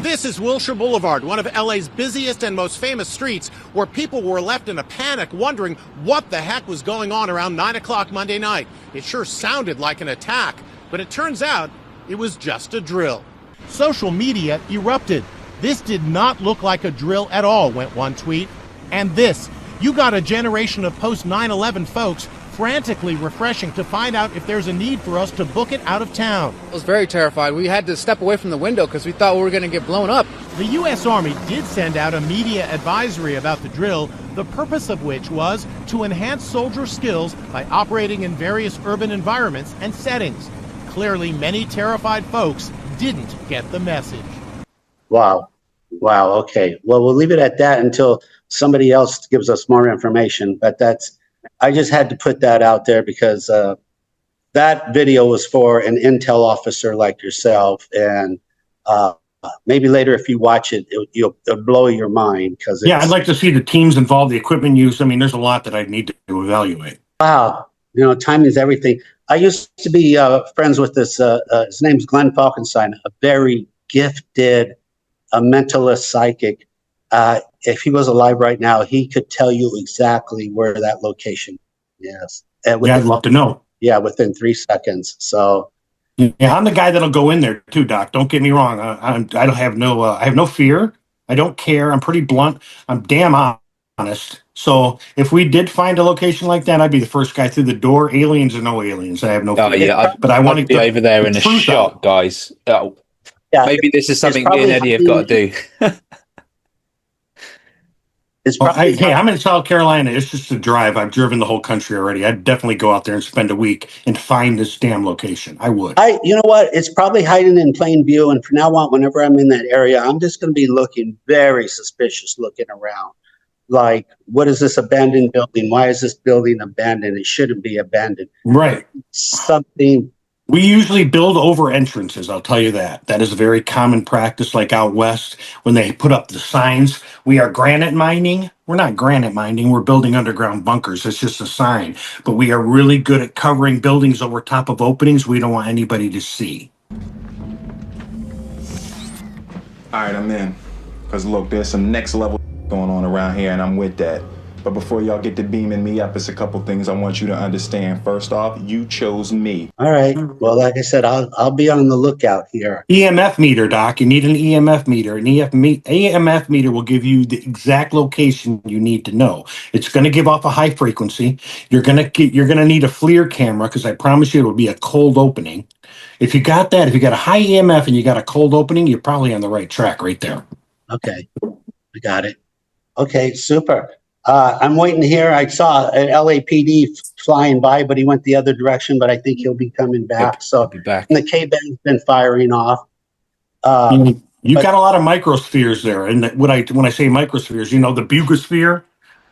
This is Wilshire Boulevard, one of LA's busiest and most famous streets, where people were left in a panic wondering what the heck was going on around 9 o'clock Monday night. It sure sounded like an attack, but it turns out it was just a drill. Social media erupted. This did not look like a drill at all, went one tweet. And this, you got a generation of post-9/11 folks frantically refreshing to find out if there's a need for us to book it out of town. I was very terrified. We had to step away from the window because we thought we were going to get blown up. The U.S. Army did send out a media advisory about the drill, the purpose of which was to enhance soldier skills by operating in various urban environments and settings. Clearly, many terrified folks didn't get the message. Wow. Okay. Well, we'll leave it at that until somebody else gives us more information. But I just had to put that out there because that video was for an intel officer like yourself. And maybe later, if you watch it, it'll blow your mind. I'd like to see the teams involved, the equipment use. I mean, there's a lot that I need to evaluate. Wow. Timing is everything. I used to be friends with this. His name's Glenn Falkenstein, a very gifted a mentalist psychic. If he was alive right now, he could tell you exactly where that location is. I'd love to know. Yeah, within 3 seconds. So, yeah, I'm the guy that'll go in there too, Doc. Don't get me wrong. I don't have I have no fear. I don't care. I'm pretty blunt. I'm damn honest. So if we did find a location like that, I'd be the first guy through the door. Aliens or no aliens, I have no fear. Oh yeah, but I want to be over there in a shot, guys. yeah, Maybe this is something me and Eddie have got to do. I'm in South Carolina. It's just a drive. I've driven the whole country already. I'd definitely go out there and spend a week and find this damn location. I would. You know what? It's probably hiding in plain view. And from now on, whenever I'm in that area, I'm just going to be looking very suspicious, looking around. Like, what is this abandoned building? Why is this building abandoned? It shouldn't be abandoned. Right. Something. We usually build over entrances, I'll tell you that. That is a very common practice, like out west, when they put up the signs. We are granite mining. We're not granite mining. We're building underground bunkers. It's just a sign. But we are really good at covering buildings over top of openings we don't want anybody to see. All right, I'm in. Because look, there's some next level going on around here, and I'm with that. But before y'all get to beaming me up, it's a couple things I want you to understand. First off, you chose me. All right. Well, like I said, I'll be on the lookout here. EMF meter, Doc. You need an EMF meter. An EMF meter will give you the exact location you need to know. It's going to give off a high frequency. You're going to need a FLIR camera because I promise you it'll be a cold opening. If you got that, if you got a high EMF and you got a cold opening, you're probably on the right track right there. Okay. I got it. Okay, super. I'm waiting here. I saw an LAPD flying by, but he went the other direction, but I think he'll be coming back. He'll be back. And the K-band's been firing off. You've got a lot of microspheres there. And when I say microspheres, the bugosphere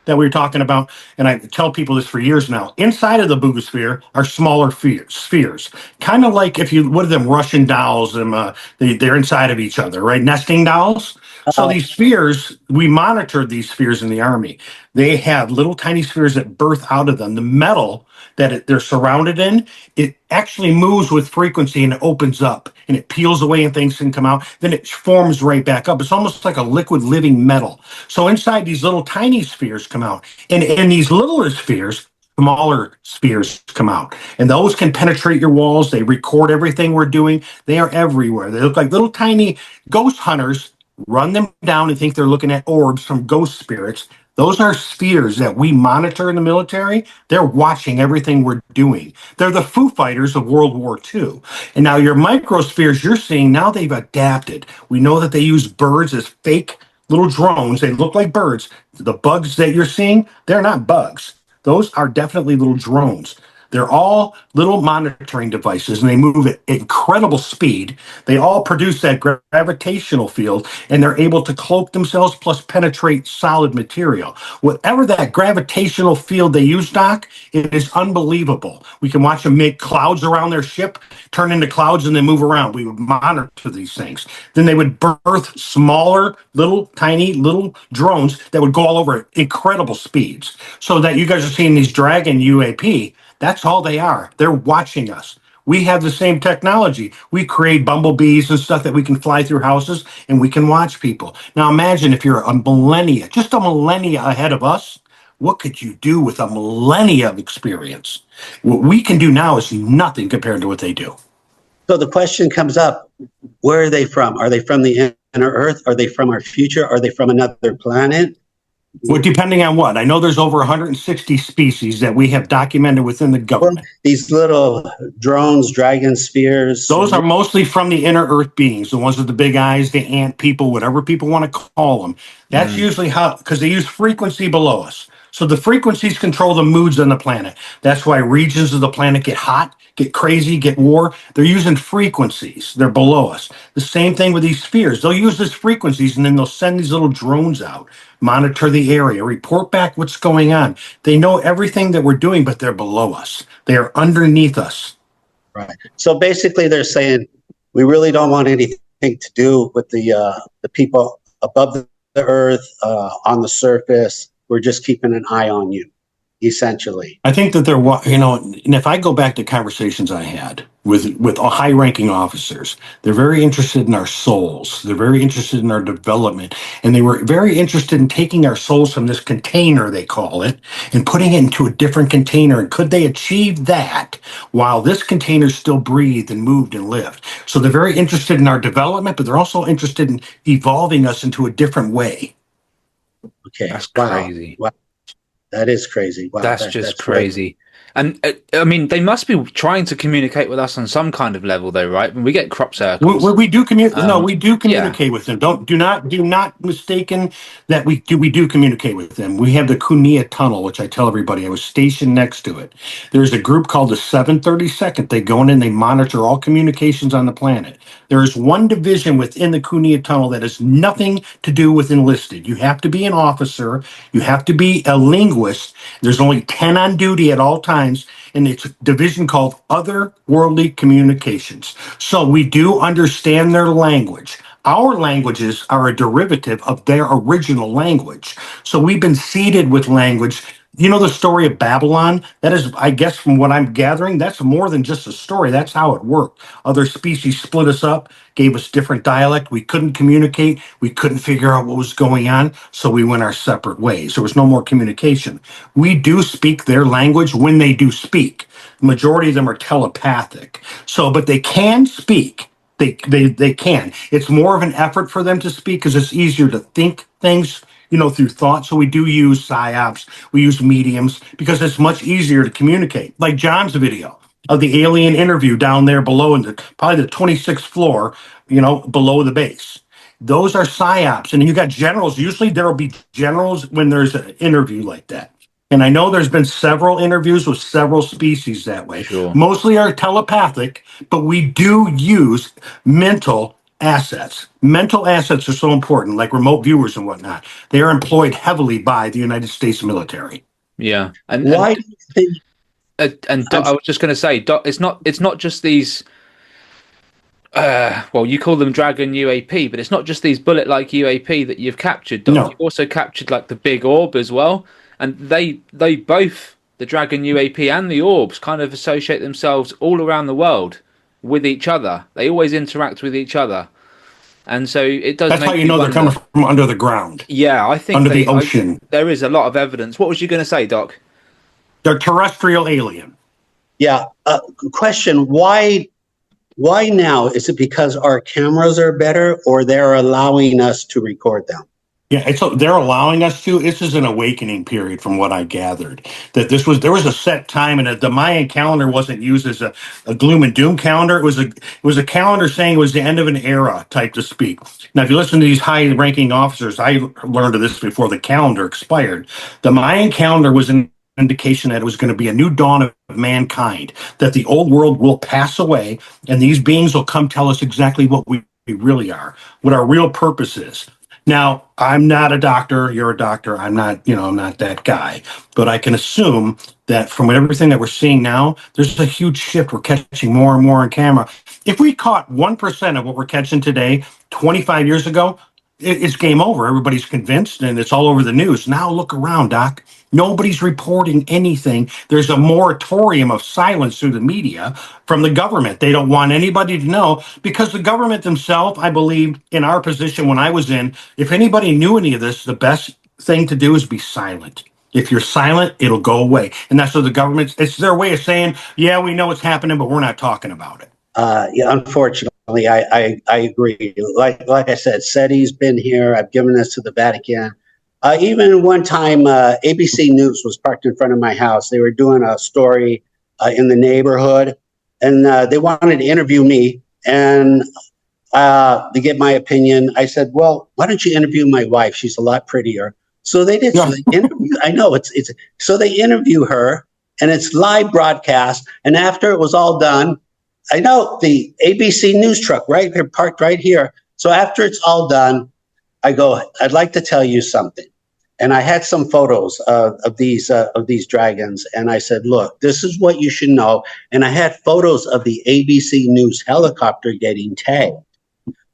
that we were talking about, and I tell people this for years now, inside of the bugosphere are smaller spheres. Kind of like what are them Russian dolls, they're inside of each other, right? Nesting dolls. So these spheres, we monitored these spheres in the Army. They have little tiny spheres that birth out of them. The metal that they're surrounded in, it actually moves with frequency and it opens up and it peels away and things can come out. Then it forms right back up. It's almost like a liquid living metal. So inside these little tiny spheres come out. And these littler spheres, smaller spheres come out. And those can penetrate your walls. They record everything we're doing. They are everywhere. They look like little tiny ghost hunters, run them down and think they're looking at orbs from ghost spirits. Those are spheres that we monitor in the military. They're watching everything we're doing. They're the Foo Fighters of World War II. And now your microspheres you're seeing, now they've adapted. We know that they use birds as fake little drones. They look like birds. The bugs that you're seeing, they're not bugs. Those are definitely little drones. They're all little monitoring devices, and they move at incredible speed. They all produce that gravitational field, and they're able to cloak themselves plus penetrate solid material. Whatever that gravitational field they use, Doc, it is unbelievable. We can watch them make clouds around their ship, turn into clouds, and then move around. We would monitor these things. Then they would birth smaller, little, tiny, little drones that would go all over at incredible speeds. So that you guys are seeing these Dragon UAP, that's all they are. They're watching us. We have the same technology. We create bumblebees and stuff that we can fly through houses and we can watch people. Now imagine if you're just a millennia ahead of us, what could you do with a millennia of experience? What we can do now is nothing compared to what they do. So the question comes up, where are they from? Are they from the inner Earth? Are they from our future? Are they from another planet? Well, depending on what. I know there's over 160 species that we have documented within the government. These little drones, dragon spheres. Those are mostly from the inner Earth beings, the ones with the big eyes, the ant people, whatever people want to call them. That's usually how, because they use frequency below us. So the frequencies control the moods on the planet. That's why regions of the planet get hot, get crazy, get war. They're using frequencies. They're below us. The same thing with these spheres. They'll use these frequencies and then they'll send these little drones out, monitor the area, report back what's going on. They know everything that we're doing, but they're below us. They are underneath us. Right. So basically they're saying, we really don't want anything to do with the people above the earth, on the surface. We're just keeping an eye on you, essentially. I think that they're, and if I go back to conversations I had with high-ranking officers, they're very interested in our souls. They're very interested in our development. And they were very interested in taking our souls from this container, they call it, and putting it into a different container. And could they achieve that while this container still breathed and moved and lived? So they're very interested in our development, but they're also interested in evolving us into a different way. Okay. That's crazy. Wow. That is crazy. Wow. That's crazy. And I mean, they must be trying to communicate with us on some kind of level, though, right? When we get crop circles, we do communicate. No, we do communicate with them. Do not mistaken that we do communicate with them. We have the Cunha Tunnel, which I tell everybody. I was stationed next to it. There's a group called the 732nd. They go in and they monitor all communications on the planet. There is one division within the Cunha Tunnel that has nothing to do with enlisted. You have to be an officer. You have to be a linguist. There's only 10 on duty at all times. And it's a division called Otherworldly Communications. So we do understand their language. Our languages are a derivative of their original language. So we've been seeded with language. You know the story of Babylon? That is, I guess, from what I'm gathering, that's more than just a story. That's how it worked. Other species split us up, gave us different dialect. We couldn't communicate. We couldn't figure out what was going on. So we went our separate ways. There was no more communication. We do speak their language when they do speak. The majority of them are telepathic. So, but they can speak. They can. It's more of an effort for them to speak because it's easier to think things, through thought. So we do use psyops, we use mediums because it's much easier to communicate. Like John's video of the alien interview down there below in probably the 26th floor, below the base. Those are psyops. And you got generals. Usually there'll be generals when there's an interview like that. And I know there's been several interviews with several species that way. Sure. Mostly are telepathic, but we do use mental assets. Mental assets are so important, like remote viewers and whatnot. They are employed heavily by the United States military. Yeah. And why do you think? I was just going to say, it's not just these. You call them Dragon UAP, but it's not just these bullet-like UAP that you've captured. Doc. No. You've also captured like the big orb as well, and they both, the Dragon UAP and the orbs, kind of associate themselves all around the world with each other. They always interact with each other, and so it does. That's make how you know wonder. they're coming from under the ground. Yeah, I think under the ocean. there is a lot of evidence. What was you going to say, Doc? They're terrestrial alien. Yeah. Question: Why now? Is it because our cameras are better, or they're allowing us to record them? Yeah, they're allowing us to. This is an awakening period, from what I gathered. That there was a set time, and the Mayan calendar wasn't used as a gloom and doom calendar. It was a calendar saying it was the end of an era, type to speak. Now, if you listen to these high-ranking officers, I learned of this before the calendar expired. The Mayan calendar was an indication that it was going to be a new dawn of mankind. That the old world will pass away, and these beings will come tell us exactly what we really are, what our real purpose is. Now, I'm not a doctor. You're a doctor. I'm not that guy. But I can assume that from everything that we're seeing now, there's a huge shift. We're catching more and more on camera. If we caught 1% of what we're catching today, 25 years ago, it's game over. Everybody's convinced, and it's all over the news. Now look around, Doc. Nobody's reporting anything. There's a moratorium of silence through the media from the government. They don't want anybody to know, because the government themselves, I believe, in our position when I was in, if anybody knew any of this, the best thing to do is be silent. If you're silent, it'll go away. And that's what the government, it's their way of saying, yeah, we know what's happening, but we're not talking about it. Yeah, unfortunately, I agree. Like I said, SETI's been here. I've given this to the Vatican. Even one time, ABC News was parked in front of my house. They were doing a story in the neighborhood, and they wanted to interview me and to get my opinion. I said, "Well, why don't you interview my wife? She's a lot prettier." So they did. So they interview. I know it's. So they interview her, and it's live broadcast. And after it was all done, I know the ABC News truck right here, parked right here. So after it's all done, I go, I'd like to tell you something. And I had some photos of these dragons. And I said, look, this is what you should know. And I had photos of the ABC News helicopter getting tagged.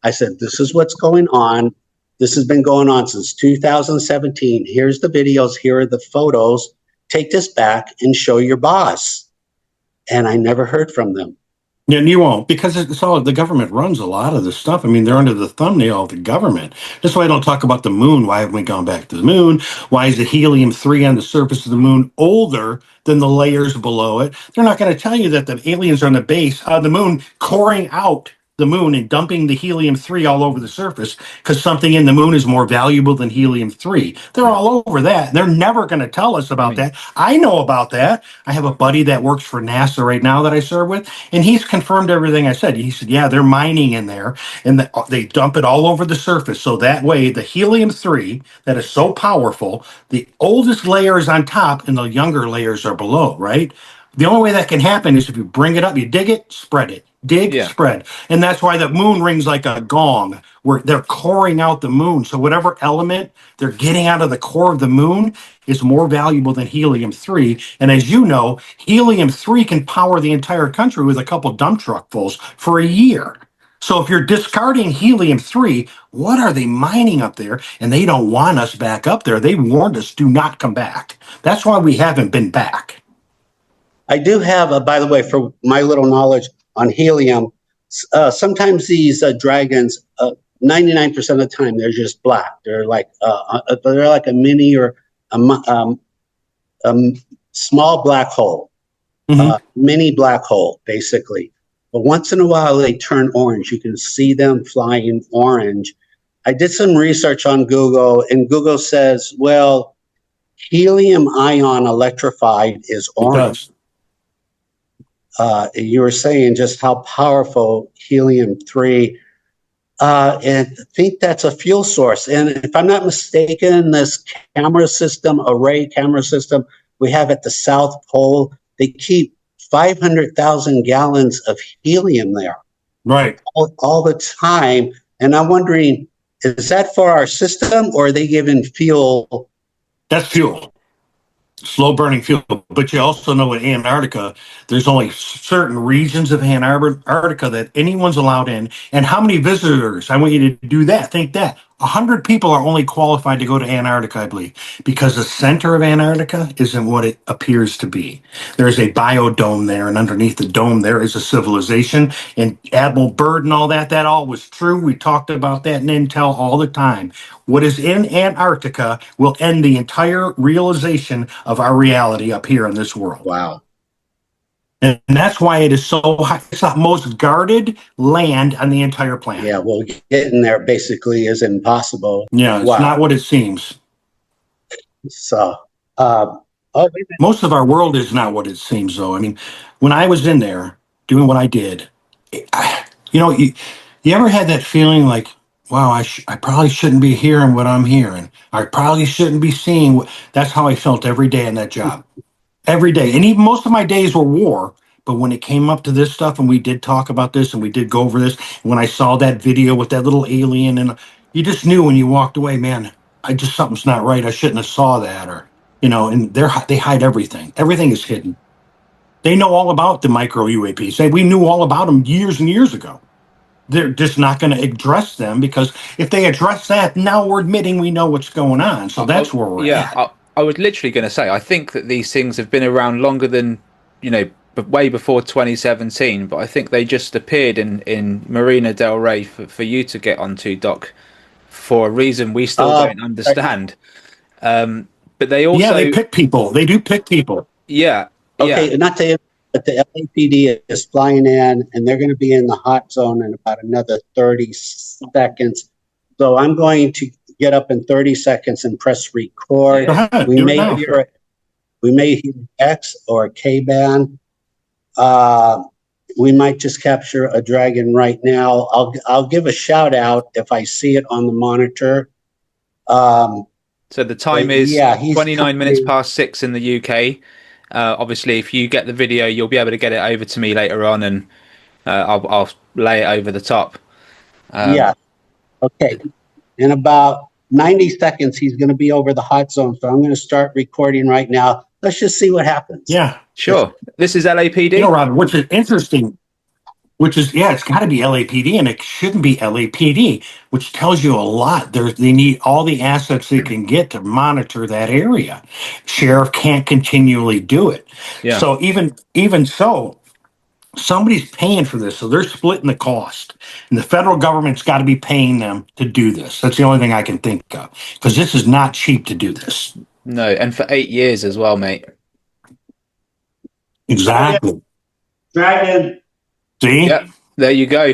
I said, this is what's going on. This has been going on since 2017. Here's the videos. Here are the photos. Take this back and show your boss. And I never heard from them. Yeah, and you won't, because it's all, the government runs a lot of this stuff. I mean, they're under the thumbnail of the government. That's why I don't talk about the moon. Why haven't we gone back to the moon? Why is the helium-3 on the surface of the moon older than the layers below it? They're not going to tell you that the aliens are on the base of the moon, coring out the moon and dumping the helium-3 all over the surface because something in the moon is more valuable than helium-3. They're all over that. They're never going to tell us about that. I know about that. I have a buddy that works for NASA right now that I serve with, and he's confirmed everything I said. He said, yeah, they're mining in there, and they dump it all over the surface. So that way, the helium-3 that is so powerful, the oldest layer is on top and the younger layers are below, right? The only way that can happen is if you bring it up, you dig it, spread it. Dig, spread. And that's why the moon rings like a gong, where they're coring out the moon. So whatever element they're getting out of the core of the moon is more valuable than helium-3. And as you know, helium-3 can power the entire country with a couple dump truck fulls for a year. So if you're discarding helium-3, what are they mining up there? And they don't want us back up there. They warned us, do not come back. That's why we haven't been back. I do have, by the way, for my little knowledge on helium, sometimes these dragons, 99% of the time, they're just black. They're like a mini or a small black hole, mini black hole, basically. But once in a while, they turn orange. You can see them flying orange. I did some research on Google, and Google says, well, helium ion electrified is orange. You were saying just how powerful helium-3, and I think that's a fuel source. And if I'm not mistaken, this camera system, array camera system we have at the South Pole, they keep 500,000 gallons of helium there. Right. All the time. And I'm wondering, is that for our system, or are they giving fuel? That's fuel. Slow burning fuel. But you also know in Antarctica, there's only certain regions of Antarctica that anyone's allowed in. And how many visitors? I want you to do that. Think that. 100 people are only qualified to go to Antarctica, I believe, because the center of Antarctica isn't what it appears to be. There's a biodome there, and underneath the dome there is a civilization. And Admiral Byrd and all that, that all was true. We talked about that in Intel all the time. What is in Antarctica will end the entire realization of our reality up here in this world. Wow. And that's why it is so high. It's the most guarded land on the entire planet. Yeah, well, getting there basically is impossible. Yeah, it's not what it seems. So, most of our world is not what it seems, though. I mean, when I was in there doing what I did, you ever had that feeling like, wow, I probably shouldn't be hearing what I'm hearing. I probably shouldn't be seeing. That's how I felt every day in that job. Every day. And even most of my days were war. But when it came up to this stuff, and we did talk about this, and we did go over this, when I saw that video with that little alien, and you just knew when you walked away, man, something's not right. I shouldn't have saw that, or and they hide everything. Everything is hidden. They know all about the micro UAPs. We knew all about them years and years ago. They're just not going to address them, because if they address that, now we're admitting we know what's going on. So that's where we're at. I was literally going to say, I think that these things have been around longer than, way before 2017, but I think they just appeared in Marina del Rey for you to get onto, Doc, for a reason we still don't understand. But they also... Yeah, they pick people. They do pick people. Yeah. Okay, not to... But the LAPD is flying in, and they're going to be in the hot zone in about another 30 seconds. So I'm going to get up in 30 seconds and press record. We may hear X or a K-band. We might just capture a dragon right now. I'll give a shout out if I see it on the monitor. So the time is 29 minutes past 6 in the UK. Obviously, if you get the video, you'll be able to get it over to me later on, and I'll lay it over the top. Okay. In about 90 seconds, he's going to be over the hot zone. So I'm going to start recording right now. Let's just see what happens. Yeah, sure. This is LAPD. Robert, which is interesting. It's got to be LAPD, and it shouldn't be LAPD, which tells you a lot. They need all the assets they can get to monitor that area. Sheriff can't continually do it. Yeah. So even so, somebody's paying for this, so they're splitting the cost, and the federal government's got to be paying them to do this. That's the only thing I can think of, because this is not cheap to do this. No, and for 8 years as well, mate. Exactly. Dragon. See? Yep. There you go.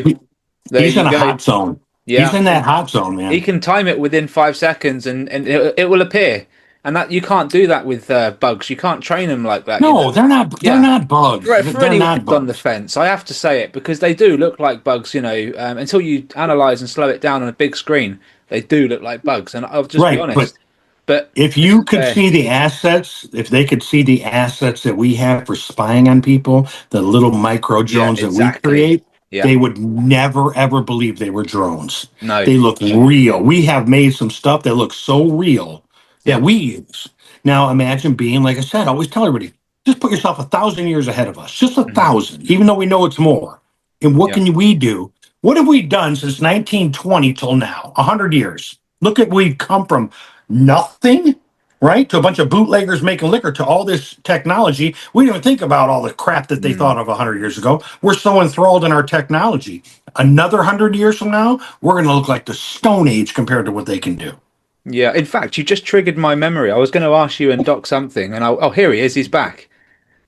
He's in a hot zone. Yeah. He's in that hot zone, man. He can time it within 5 seconds, and it will appear. And that you can't do that with bugs. You can't train them like that. No, they're not. They're not bugs. Right, for anyone on the fence, I have to say it, because they do look like bugs. Until you analyze and slow it down on a big screen, they do look like bugs. And I'll just be honest. But if you could see the assets, if they could see the assets that we have for spying on people, the little micro drones that we create, they would never, ever believe they were drones. No. They look real. We have made some stuff that looks so real that we use. Now, imagine being, like I said, I always tell everybody, just put yourself 1,000 years ahead of us, just 1,000, even though we know it's more. And what can we do? What have we done since 1920 till now? 100 years. Look at we've come from nothing, right, to a bunch of bootleggers making liquor, to all this technology. We didn't even think about all the crap that they thought of 100 years ago. We're so enthralled in our technology. Another 100 years from now, we're going to look like the Stone Age compared to what they can do. Yeah, in fact, you just triggered my memory. I was going to ask you and Doc something, and here he is. He's back.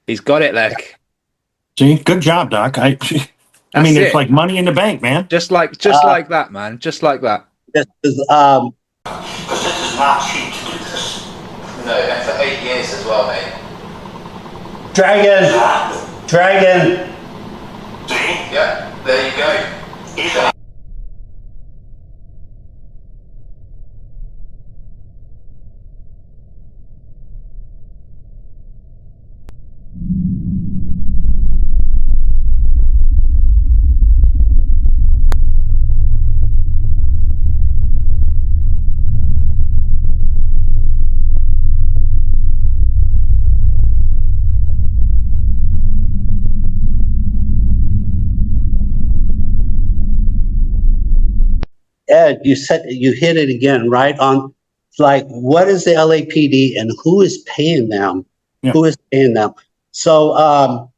He's got it, Lek. See, good job, Doc. I mean, it's like money in the bank, man. Just like that, man. Just like that. This is Because this is not cheap to do this. No, and for 8 years as well, mate. Dragon. See? Yeah, there you go. Ed, you hit it again, right on. Like, what is the LAPD and who is paying them? Yeah. Who is paying them? So,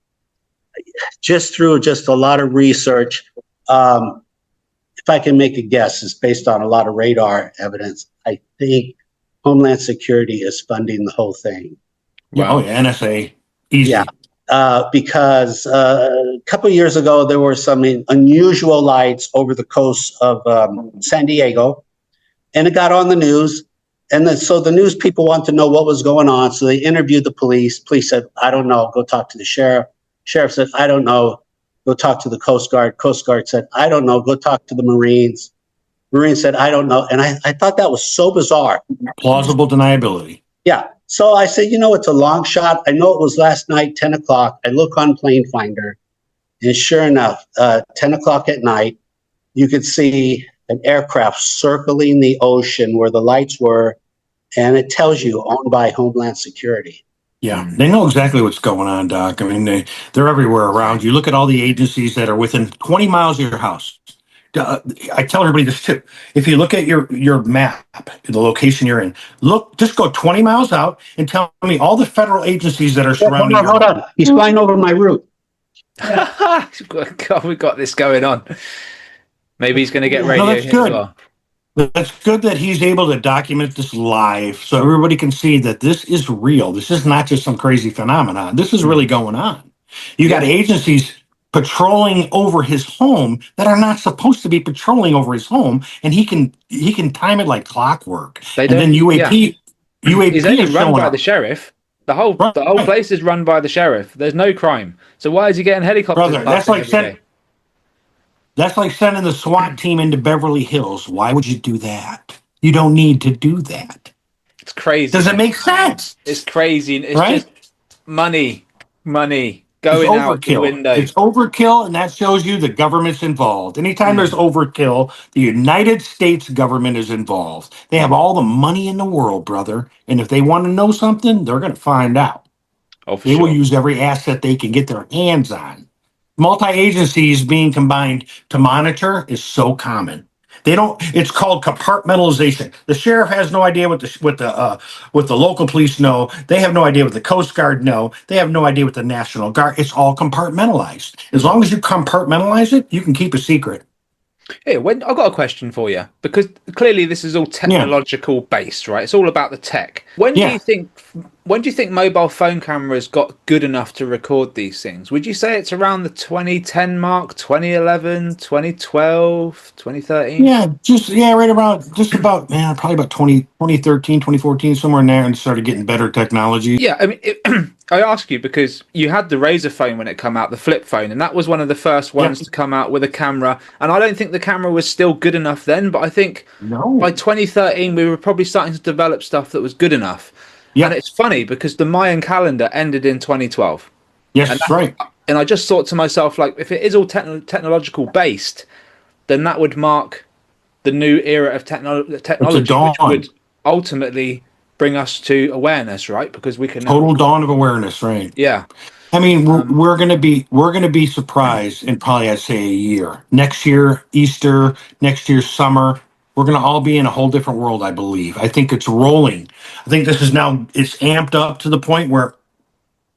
just through a lot of research, if I can make a guess, it's based on a lot of radar evidence. I think Homeland Security is funding the whole thing. Wow. Oh, yeah, NSA, easy. Yeah, because a couple of years ago, there were some unusual lights over the coast of San Diego, and it got on the news. And then, so the news people want to know what was going on. So they interviewed the police. Police said, I don't know. Go talk to the sheriff. Sheriff said, I don't know. Go talk to the Coast Guard. Coast Guard said, I don't know. Go talk to the Marines. Marines said, I don't know. And I thought that was so bizarre. Plausible deniability. Yeah. So I said, it's a long shot. I know it was last night, 10 o'clock. I look on Plane Finder. And sure enough, 10 o'clock at night, you could see an aircraft circling the ocean where the lights were, and it tells you owned by Homeland Security. Yeah, they know exactly what's going on, Doc. I mean, they're everywhere around you. Look at all the agencies that are within 20 miles of your house. I tell everybody this too. If you look at your map, the location you're in, just go 20 miles out and tell me all the federal agencies that are surrounding you. Hold on. He's flying over my roof. God, we got this going on. Maybe he's going to get radio that's hit good. as well. That's good that he's able to document this live so everybody can see that this is real. This is not just some crazy phenomenon. This is really going on. You got agencies patrolling over his home that are not supposed to be patrolling over his home, and he can time it like clockwork. And then UAP He's only run by the sheriff. The whole place is run by the sheriff. There's no crime. So why is he getting helicopters? Brother, that's like sending the SWAT team into Beverly Hills. Why would you do that? You don't need to do that. It's crazy. Does it make sense? It's crazy. It's just money going out the window. It's overkill, and that shows you the government's involved. Anytime there's overkill, the United States government is involved. They have all the money in the world, brother. And if they want to know something, they're going to find out. They will use every asset they can get their hands on. Multi-agencies being combined to monitor is so common. It's called compartmentalization. The sheriff has no idea what the local police know. They have no idea what the Coast Guard know. They have no idea what the National Guard. It's all compartmentalized. As long as you compartmentalize it, you can keep a secret. Hey, I've got a question for you, because clearly this is all technological based, right? It's all about the tech. When do you think mobile phone cameras got good enough to record these things? Would you say it's around the 2010 mark, 2011, 2012, 2013? Right about probably about 2013, 2014, somewhere in there, and started getting better technology. Yeah, I mean, I ask you because you had the Razor phone when it came out, the flip phone, and that was one of the first ones to come out with a camera. And I don't think the camera was still good enough then, but I think by 2013 we were probably starting to develop stuff that was good enough. Yeah. And it's funny because the Mayan calendar ended in 2012. Yes, that's right. And I just thought to myself, like, if it is all technological based, then that would mark the new era of technology, which would ultimately bring us to awareness, right? Because we can total dawn of awareness, right? Yeah. I mean, we're gonna be surprised in probably, I'd say, a year. Next year, Easter. Next year, summer. We're gonna all be in a whole different world, I believe. I think it's rolling. I think this is now, it's amped up to the point where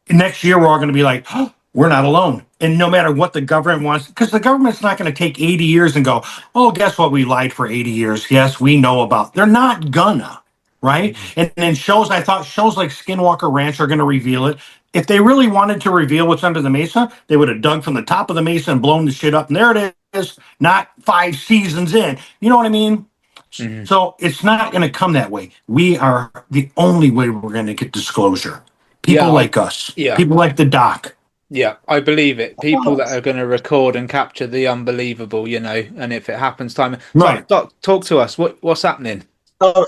next year we're all gonna be like, oh, we're not alone. And no matter what the government wants, because the government's not going to take 80 years and go, oh, guess what? We lied for 80 years. Yes, we know about. They're not gonna, right? And then shows like Skinwalker Ranch are going to reveal it. If they really wanted to reveal what's under the mesa, they would have dug from the top of the mesa and blown the shit up. And there it is, not 5 seasons in. You know what I mean? Mm-hmm. So it's not going to come that way. We are the only way we're going to get disclosure. People like us. Yeah. People like the doc. Yeah, I believe it. People that are going to record and capture the unbelievable, and if it happens, right. Doc, talk to us. What's happening? So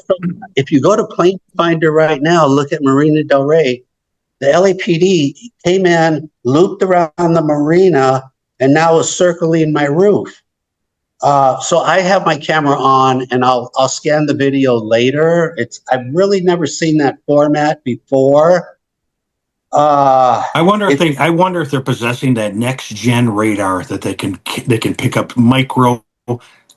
if you go to Plane Finder right now, look at Marina del Rey. The LAPD came in, looped around the marina, and now is circling my roof. So I have my camera on, and I'll scan the video later. I've really never seen that format before. I wonder if they're possessing that next gen radar that they can pick up micro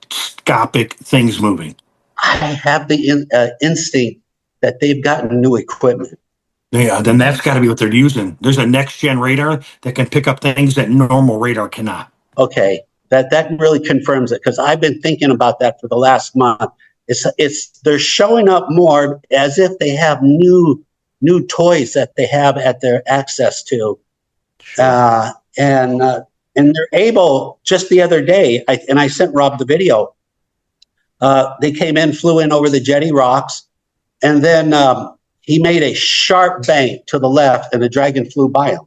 microscopic things moving. I have the instinct that they've gotten new equipment. Yeah, then that's got to be what they're using. There's a next gen radar that can pick up things that normal radar cannot. Okay, that really confirms it, because I've been thinking about that for the last month. They're showing up more as if they have new toys that they have at their access to, and they're able. Just the other day, I sent Rob the video. They came in, flew in over the jetty rocks, and then he made a sharp bank to the left, and the Dragon flew by him.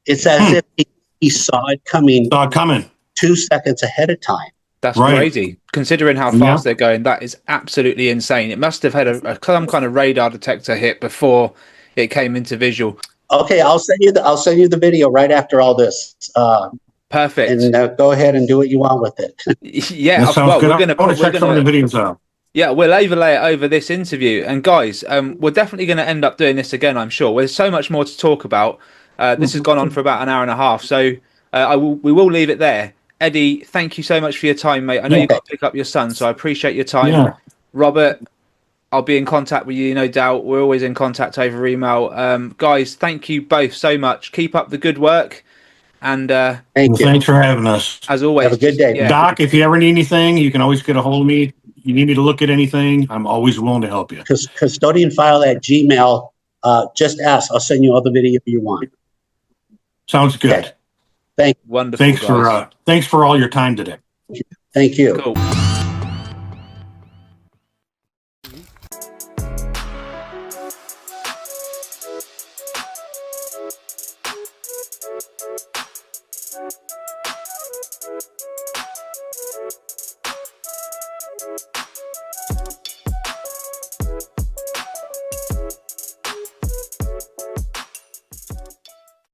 It's as if he saw it coming. 2 seconds ahead of time. That's crazy. Considering how fast they're going, that is absolutely insane. It must have had some kind of radar detector hit before it came into visual. Okay, I'll send you the video right after all this. Perfect. And go ahead and do what you want with it. Yeah, well, we're going to check some of the videos out. Yeah, we'll overlay it over this interview. And guys, we're definitely going to end up doing this again, I'm sure. There's so much more to talk about. This has gone on for about an hour and a half, so we will leave it there. Eddie, thank you so much for your time, mate. I know you've got to pick up your son, so I appreciate your time. Yeah. Robert, I'll be in contact with you, no doubt. We're always in contact over email. Guys, thank you both so much. Keep up the good work. And thank you. Thanks for having us. As always, have a good day. Yeah. Doc, if you ever need anything, you can always get a hold of me. You need me to look at anything, I'm always willing to help you. Custodianfile@gmail. Just ask. I'll send you all the video you want. Sounds good. Okay. Thank you. Wonderful. Thanks for all your time today. Thank you. Cool.